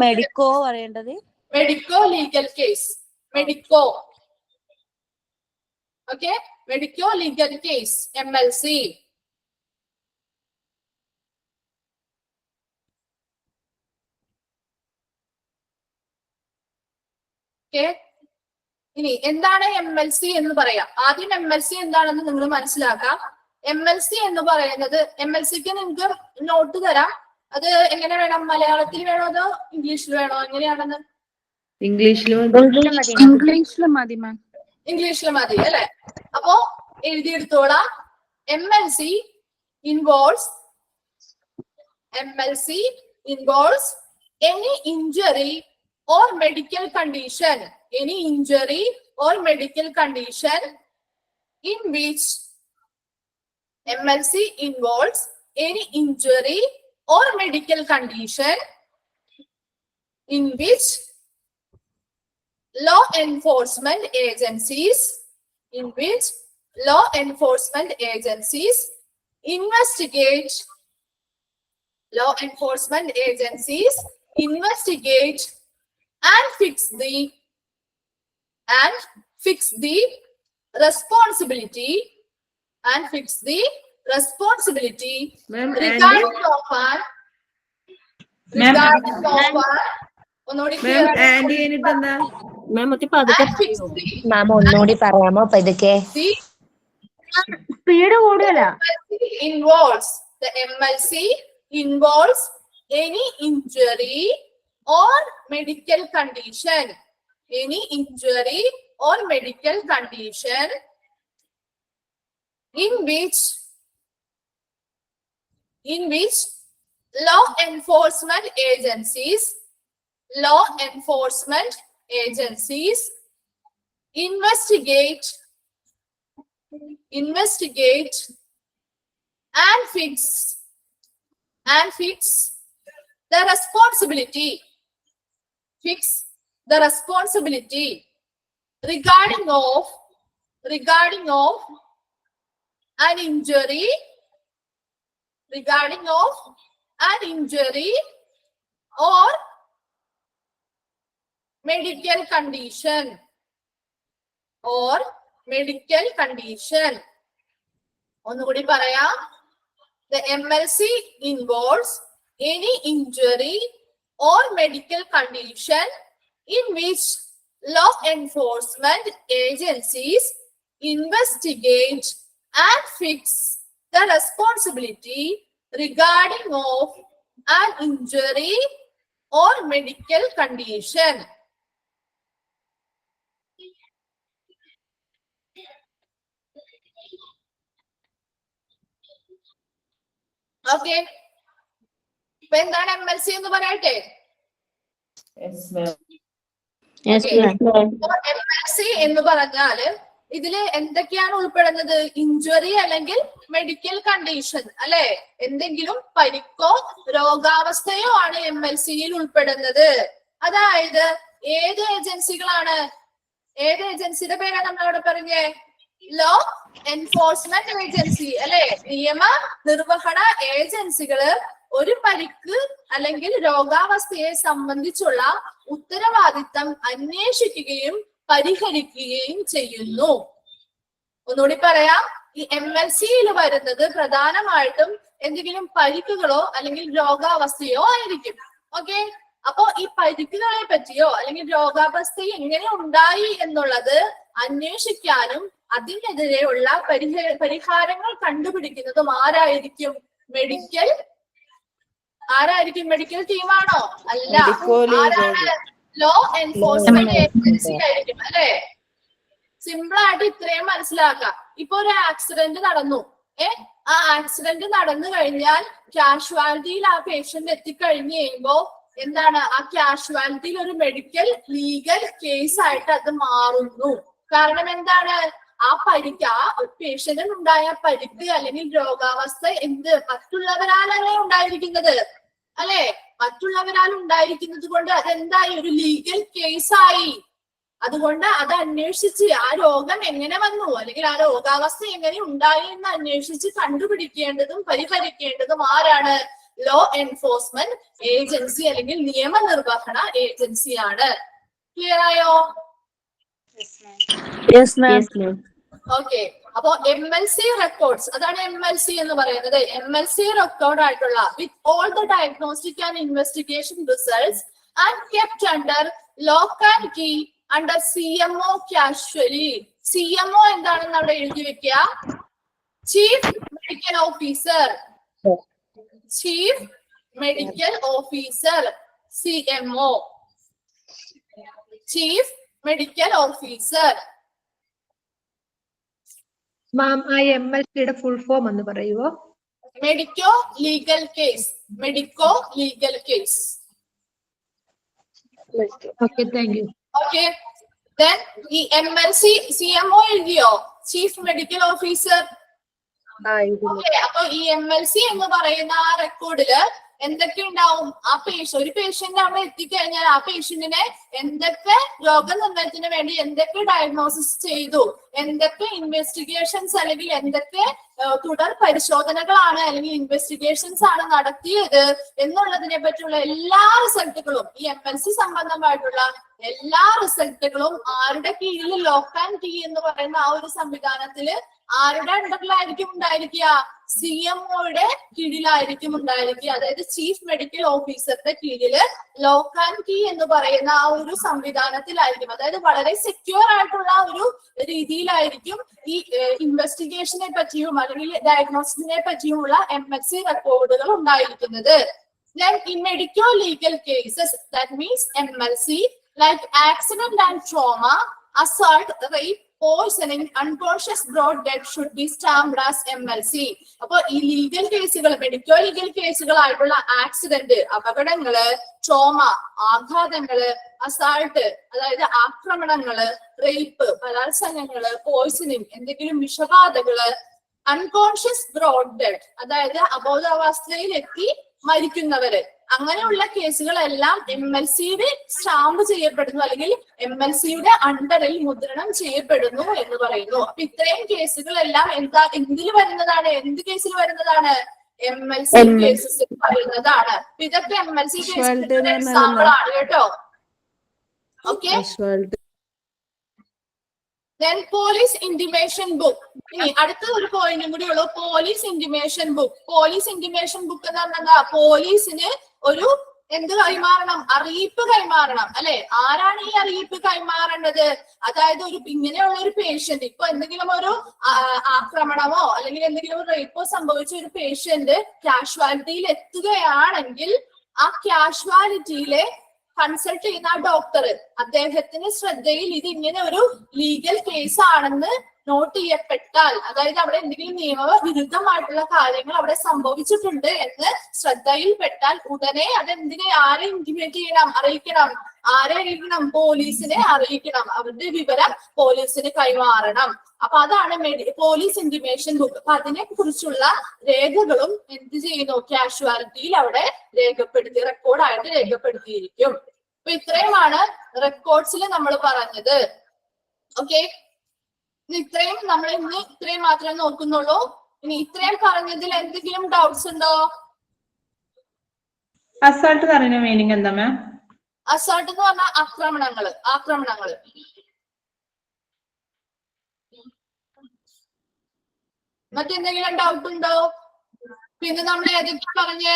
മെഡിക്കോ പറയേണ്ടത് medico legal case. Medico. Okay, medico legal case, MLC. Okay, ഇനി എന്താണ് MLC എന്ന് പറയാം. ആദ്യം MLC എന്താണെന്ന് നിങ്ങൾ മനസ്സിലാക്കാം. MLC എന്ന് പറയുന്നത്, MLCക്ക് നിങ്ങൾക്ക് നോട്ട് തരാം. അത് എങ്ങനെ വേണം? മലയാളത്തിൽ വേണോ അതോ ഇംഗ്ലീഷിൽ വേണോ? എങ്ങനെയാണെന്ന്? ഇംഗ്ലീഷിൽ ഇംഗ്ലീഷിൽ മതി മാം. ഇംഗ്ലീഷിൽ മതി അല്ലെ? അപ്പോ എഴുതിയെടുത്തോളാം. MLC involves any injury or medical condition, any injury or medical condition in which MLC involves any injury or medical condition in which law enforcement agencies investigate and fix the responsibility regarding of ഒന്നുകൂടി clear and കഴിഞ്ഞിട്ട് എന്താ മാം മതി പതുക്കെ and fix the മാം ഒന്നുകൂടി പറയാമോ പതുക്കെ? Speed കൂടുതലാ. The MLC involves any injury or medical condition in which law enforcement agencies investigate and fix the responsibility regarding of an injury or medical condition ഒന്നുകൂടി പറയാം. The MLC involves any injury or medical condition in which law enforcement agencies investigate and fix the responsibility regarding of an injury or medical condition. Okay. ഇപ്പൊ എന്താണ് MLC എന്ന് പറയട്ടെ? MLC എന്ന് പറഞ്ഞാല് ഇതില് എന്തൊക്കെയാണ് ഉൾപ്പെടുന്നത്? ഇഞ്ചുറി അല്ലെങ്കിൽ മെഡിക്കൽ കണ്ടീഷൻ അല്ലെ? എന്തെങ്കിലും പരിക്കോ രോഗാവസ്ഥയോ ആണ് MLCയിൽ ഉൾപ്പെടുന്നത്. അതായത് ഏത് ഏജൻസികളാണ്? ഏത് ഏജൻസിയുടെ പേരാണ് നമ്മളവിടെ പറഞ്ഞേ? ലോ എൻഫോഴ്സ്മെന്റ് ഏജൻസി അല്ലെ? നിയമ നിർവഹണ ഏജൻസികള് ഒരു പരിക്ക് അല്ലെങ്കിൽ രോഗാവസ്ഥയെ സംബന്ധിച്ചുള്ള ഉത്തരവാദിത്തം അന്വേഷിക്കുകയും പരിഹരിക്കുകയും ചെയ്യുന്നു. ഒന്നുകൂടി പറയാം. ഈ MLCയിൽ വരുന്നത് പ്രധാനമായിട്ടും എന്തെങ്കിലും പരിക്കുകളോ അല്ലെങ്കിൽ രോഗാവസ്ഥയോ ആയിരിക്കും. ഓക്കെ, അപ്പോ ഈ പരിക്കുകളെ പറ്റിയോ അല്ലെങ്കിൽ രോഗാവസ്ഥ എങ്ങനെ ഉണ്ടായി എന്നുള്ളത് അന്വേഷിക്കാനും അതിനെതിരെയുള്ള പരിഹാരങ്ങൾ കണ്ടുപിടിക്കുന്നതും ആരായിരിക്കും? മെഡിക്കൽ ടീമാണോ? അല്ല, ലോ എൻഫോഴ്സ്മെന്റ് ഏജൻസി ആയിരിക്കും അല്ലെ? സിമ്പിൾ ആയിട്ട് ഇത്രയും മനസ്സിലാക്കാം. ഇപ്പൊ ഒരു ആക്സിഡന്റ് നടന്നു. ആ ആക്സിഡന്റ് നടന്നു കഴിഞ്ഞാൽ കാഷ്വാലിറ്റിയിൽ ആ പേഷ്യന്റ് എത്തിക്കഴിഞ്ഞു കഴിയുമ്പോ എന്താണ്? ആ കാഷ്വാലിറ്റിയിൽ ഒരു മെഡിക്കൽ ലീഗൽ കേസ് ആയിട്ട് അത് മാറുന്നു. കാരണം എന്താണ്? ആ പരിക്ക്, ആ പേഷ്യന്റിന് ഉണ്ടായ പരിക്ക് അല്ലെങ്കിൽ രോഗാവസ്ഥ മറ്റുള്ളവരാലല്ലേ ഉണ്ടായിരിക്കുന്നത് അല്ലെ? മറ്റുള്ളവരാൽ ഉണ്ടായിരിക്കുന്നത് കൊണ്ട് അതെന്തായി? ഒരു ലീഗൽ കേസായി. അതുകൊണ്ട് അത് അന്വേഷിച്ച് ആ രോഗം എങ്ങനെ വന്നു അല്ലെങ്കിൽ ആ രോഗാവസ്ഥ എങ്ങനെ ഉണ്ടായി എന്ന് അന്വേഷിച്ച് കണ്ടുപിടിക്കേണ്ടതും പരിഹരിക്കേണ്ടതും ആരാണ്? ലോ എൻഫോഴ്സ്മെന്റ് ഏജൻസി അല്ലെങ്കിൽ നിയമനിർവഹണ ഏജൻസിയാണ്. ക്ലിയർ ആയോ? ഓക്കെ, അപ്പോ MLC റെക്കോർഡ്സ്, അതാണ് MLC എന്ന് പറയുന്നത്. MLC റെക്കോർഡ് ആയിട്ടുള്ള with all the diagnostic and investigation results and kept under lock and key under CMO casually. CMO എന്താണെന്ന് അവിടെ എഴുതി വെക്കുക. Chief medical officer. Chief medical officer, CMO, chief medical officer. Ma'am, ആ MLCയുടെ full form എന്ന് പറയുവോ? Medico legal case. Medico legal case. Okay, thank you. Okay, then ഈ MLC CMO എഴുതിയോ? Chief medical officer. ഓക്കെ, അപ്പൊ ഈ MLC എന്ന് പറയുന്ന ആ റെക്കോർഡില് എന്തൊക്കെ ഉണ്ടാവും? ആ ഒരു പേഷ്യന്റ് അവിടെ എത്തിക്കഴിഞ്ഞാൽ ആ പേഷ്യന്റിനെ എന്തൊക്കെ രോഗനിർണയത്തിന് വേണ്ടി എന്തൊക്കെ ഡയഗ്നോസിസ് ചെയ്തു, എന്തൊക്കെ ഇൻവെസ്റ്റിഗേഷൻസ് അല്ലെങ്കിൽ എന്തൊക്കെ തുടർ പരിശോധനകളാണ് അല്ലെങ്കിൽ ഇൻവെസ്റ്റിഗേഷൻസ് ആണ് നടത്തിയത് എന്നുള്ളതിനെ പറ്റിയുള്ള എല്ലാ റിസൾട്ടുകളും, ഈ MLC സംബന്ധമായിട്ടുള്ള എല്ലാ റിസൾട്ടുകളും ആരുടെ കീഴിൽ ലോക്ക് ആൻഡ് കീ എന്ന് പറയുന്ന ആ ഒരു സംവിധാനത്തില് ആരുടെ അണ്ടറിലായിരിക്കും ഉണ്ടായിരിക്കുക? CMOയുടെ കീഴിലായിരിക്കും ഉണ്ടായിരിക്കുക. അതായത് ചീഫ് മെഡിക്കൽ ഓഫീസറുടെ കീഴില് ലോക്ക് ആൻഡ് കീ എന്ന് പറയുന്ന ആ ഒരു സംവിധാനത്തിലായിരിക്കും. അതായത് വളരെ സെക്യൂർ ആയിട്ടുള്ള ഒരു രീതിയിലായിരിക്കും ഈ ഇൻവെസ്റ്റിഗേഷനെ പറ്റിയും അല്ലെങ്കിൽ ഡയഗ്നോസിസിനെ പറ്റിയുമുള്ള MLC റെക്കോർഡുകൾ ഉണ്ടായിരിക്കുന്നത്. Then in medical legal cases, that means MLC, like accident and trauma, assault, rape, poisoning, unconscious broad death should be stamped as MLC. അപ്പൊ ഈ ലീഗൽ കേസുകൾ, മെഡിക്കൽ ലീഗൽ കേസുകളായിട്ടുള്ള ആക്സിഡന്റ്, അപകടങ്ങള്, ട്രോമ, ആഘാതങ്ങള്, അസാൾട്ട് അതായത് ആക്രമണങ്ങള്, റേപ്പ്, ബലാത്സംഗങ്ങള്, പോയിസണിങ് എന്തെങ്കിലും വിഷബാധകള്, unconscious broad death അതായത് അബോധാവസ്ഥയിലെത്തി മരിക്കുന്നവര്, അങ്ങനെയുള്ള കേസുകളെല്ലാം MLCയുടെ stamp ചെയ്യപ്പെടുന്നു അല്ലെങ്കിൽ MLCയുടെ അണ്ടറിൽ മുദ്രണം ചെയ്യപ്പെടുന്നു എന്ന് പറയുന്നു. അപ്പൊ ഇത്രയും കേസുകളെല്ലാം എന്തിൽ വരുന്നതാണ്? എന്ത് കേസിൽ വരുന്നതാണ്? MLC കേസസിൽ വരുന്നതാണ്. ഇതൊക്കെ MLC കേസുകളുടെ എക്സാമ്പിൾ ആണ് കേട്ടോ. Okay, then police intimation book. ഇനി അടുത്ത ഒരു പോയിന്റും കൂടി ഉള്ളൂ, police intimation book. Police intimation book എന്ന് പറഞ്ഞാൽ പോലീസിന് ഒരു എന്ത് കൈമാറണം? അറിയിപ്പ് കൈമാറണം അല്ലെ? ആരാണ് ഈ അറിയിപ്പ് കൈമാറേണ്ടത്? അതായത് ഇങ്ങനെയുള്ള ഒരു പേഷ്യന്റ്, ഇപ്പൊ എന്തെങ്കിലും ഒരു ആക്രമണമോ അല്ലെങ്കിൽ എന്തെങ്കിലും ഒരു റേപ്പോ സംഭവിച്ച ഒരു പേഷ്യന്റ് കാഷ്വാലിറ്റിയിൽ എത്തുകയാണെങ്കിൽ ആ കാഷ്വാലിറ്റിയിലെ കൺസൾട്ട് ചെയ്യുന്ന ആ ഡോക്ടർ അദ്ദേഹത്തിന് ശ്രദ്ധയിൽ ഇത് ഇങ്ങനെ ഒരു ലീഗൽ കേസ് ആണെന്ന് നോട്ട് ചെയ്യപ്പെട്ടാൽ, അതായത് അവിടെ എന്തെങ്കിലും നിയമവിരുദ്ധമായിട്ടുള്ള കാര്യങ്ങൾ അവിടെ സംഭവിച്ചിട്ടുണ്ട് എന്ന് ശ്രദ്ധയിൽപ്പെട്ടാൽ ഉടനെ ആരെ ഇന്റിമേറ്റ് ചെയ്യണം? അറിയിക്കണം. ആരെ അറിയിക്കണം? പോലീസിനെ അറിയിക്കണം. അവരുടെ വിവരം പോലീസിന് കൈമാറണം. അപ്പൊ അതാണ് പോലീസ് ഇന്റിമേഷൻ ബുക്ക്. അപ്പൊ അതിനെ കുറിച്ചുള്ള രേഖകളും എന്ത് ചെയ്യുന്നു? കാഷ്വാലിറ്റിയിൽ അവിടെ റെക്കോർഡായിട്ട് രേഖപ്പെടുത്തിയിരിക്കും. അപ്പൊ ഇത്രയുമാണ് റെക്കോർഡ്സിൽ നമ്മൾ പറഞ്ഞത്. ഓക്കെ, ഇത്രയും നമ്മൾ ഇന്ന് ഇത്രയും മാത്രമേ നോക്കുന്നുള്ളൂ. ഇനി ഇത്രയും പറഞ്ഞതിൽ എന്തെങ്കിലും ഡൗട്ട്സ് ഉണ്ടോ? അസാൾട്ട് പറയുന്ന മീനിങ് എന്താ മാം? അസാൾട്ട് എന്ന് പറഞ്ഞാൽ ആക്രമണങ്ങള്. മറ്റെന്തെങ്കിലും ഡൗട്ട് ഉണ്ടോ? പിന്നെ നമ്മൾ ഏതൊക്കെ പറഞ്ഞേ?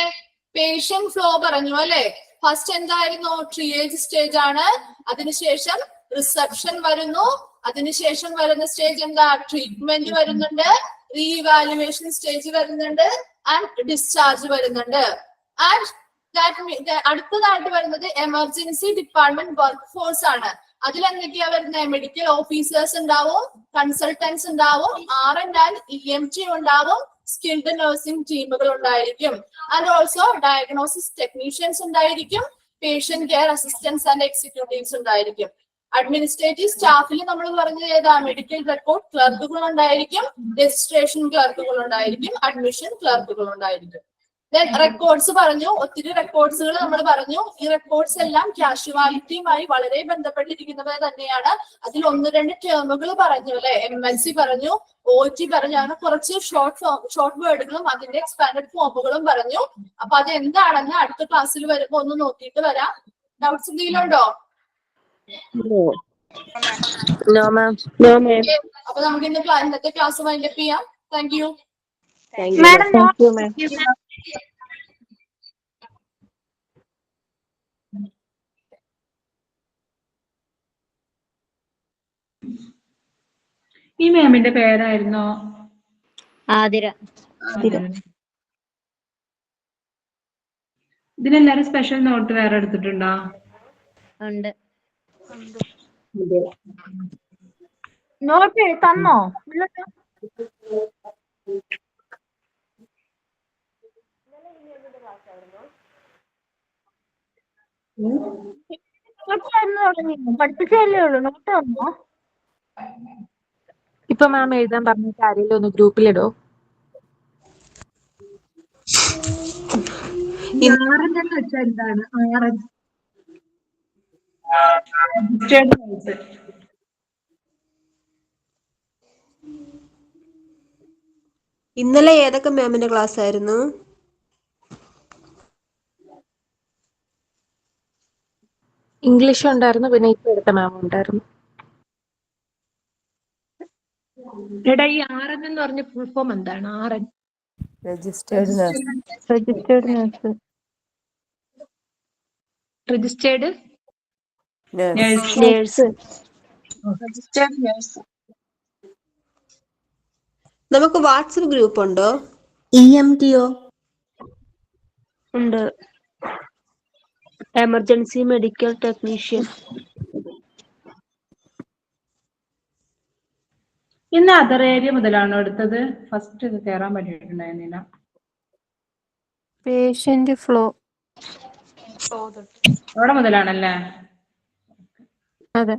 പേഷ്യന്റ് ഫ്ലോ പറഞ്ഞു അല്ലെ? ഫസ്റ്റ് എന്തായിരുന്നു? ട്രിയേജ് സ്റ്റേജ് ആണ്. അതിനുശേഷം റിസപ്ഷൻ വരുന്നു. അതിനുശേഷം വരുന്ന സ്റ്റേജ് എന്താ? ട്രീറ്റ്മെന്റ് വരുന്നുണ്ട്, റീഇവാലുവേഷൻ സ്റ്റേജ് വരുന്നുണ്ട്, ആൻഡ് ഡിസ്ചാർജ് വരുന്നുണ്ട്. ആൻഡ് അടുത്തതായിട്ട് വരുന്നത് എമർജൻസി ഡിപ്പാർട്ട്മെന്റ് വർക്ക് ഫോഴ്സ് ആണ്. അതിലെന്തൊക്കെയാ വരുന്നത്? മെഡിക്കൽ ഓഫീസേഴ്സ് ഉണ്ടാവും, കൺസൾട്ടൻസ് ഉണ്ടാവും, RN and EMT ഉണ്ടാവും, സ്കിൽഡ് നഴ്സിംഗ് ടീമുകൾ ഉണ്ടായിരിക്കും, ആൻഡ് ഓൾസോ ഡയഗ്നോസിസ് ടെക്നീഷ്യൻസ് ഉണ്ടായിരിക്കും, patient care assistance and executives ഉണ്ടായിരിക്കും. അഡ്മിനിസ്ട്രേറ്റീവ് സ്റ്റാഫിൽ നമ്മൾ പറഞ്ഞത് ഏതാ? മെഡിക്കൽ റെക്കോർഡ് ക്ലർക്കുകൾ ഉണ്ടായിരിക്കും, രജിസ്ട്രേഷൻ ക്ലർക്കുകൾ ഉണ്ടായിരിക്കും, അഡ്മിഷൻ ക്ലർക്കുകൾ ഉണ്ടായിരിക്കും. ദെൻ റെക്കോർഡ്സ് പറഞ്ഞു, ഒത്തിരി റെക്കോർഡ്സുകൾ നമ്മൾ പറഞ്ഞു. ഈ റെക്കോർഡ്സ് എല്ലാം കാഷ്വാലിറ്റിയുമായി വളരെ ബന്ധപ്പെട്ടിരിക്കുന്നവ തന്നെയാണ്. അതിൽ 1-2 ടേമുകൾ പറഞ്ഞു അല്ലെ? MLC പറഞ്ഞു, OT പറഞ്ഞു, അങ്ങനെ കുറച്ച് ഷോർട്ട് വേർഡുകളും അതിന്റെ എക്സ്പാൻഡഡ് ഫോമുകളും പറഞ്ഞു. അപ്പൊ അത് എന്താണെന്ന് അടുത്ത ക്ലാസ്സിൽ വരുമ്പോ ഒന്ന് നോക്കിയിട്ട് വരാം. ഡൗട്ട്സ് എന്തെങ്കിലും ഉണ്ടോ? No ma'am. Okay. അപ്പൊ നമുക്ക് ഇന്നത്തെ ക്ലാസ് വൈൻഡപ്പ് ചെയ്യാം. Thank you. Madam thank you ma'am. ഈ മാമിന്റെ പേരായിരുന്നോ? ആതിര. ഇതിനെല്ലാരും സ്പെഷ്യൽ നോട്ട് വേറെ എടുത്തിട്ടുണ്ടോ? ഉണ്ട്. നോട്ട് തന്നോ? പഠിപ്പിച്ചല്ലേ ഉള്ളൂ, നോട്ട് തന്നോ? ഇപ്പൊ മാം എഴുതാൻ പറഞ്ഞിട്ട് ആരെങ്കിലും ഒന്ന് ഗ്രൂപ്പിലിടോ. എന്താണ് ആറൻ? ഇന്നലെ ഏതൊക്കെ മാമിന്റെ ക്ലാസ് ആയിരുന്നു? ഇംഗ്ലീഷ് ഉണ്ടായിരുന്നു, പിന്നെ ഇപ്പൊ എടുത്ത മാം ഉണ്ടായിരുന്നു. എടാ ഈ ആറൻ എന്ന് പറഞ്ഞ ഫുൾ ഫോം എന്താണ്? ആറൻ രജിസ്റ്റേർഡ് നഴ്സ്. Registered nurse. നമുക്ക് വാട്സപ്പ് ഗ്രൂപ്പ് ഉണ്ടോ? EMTO ഉണ്ട്. Emergency medical technician. ഇന്ന് അതർ ഏരിയ മുതലാണോ എടുത്തത്? ഫസ്റ്റ് ഇത് കയറാൻ പറ്റിയിട്ടുണ്ടായിരുന്നില്ല. Patient flow. അവിടെ മുതലാണല്ലേ? അതെ.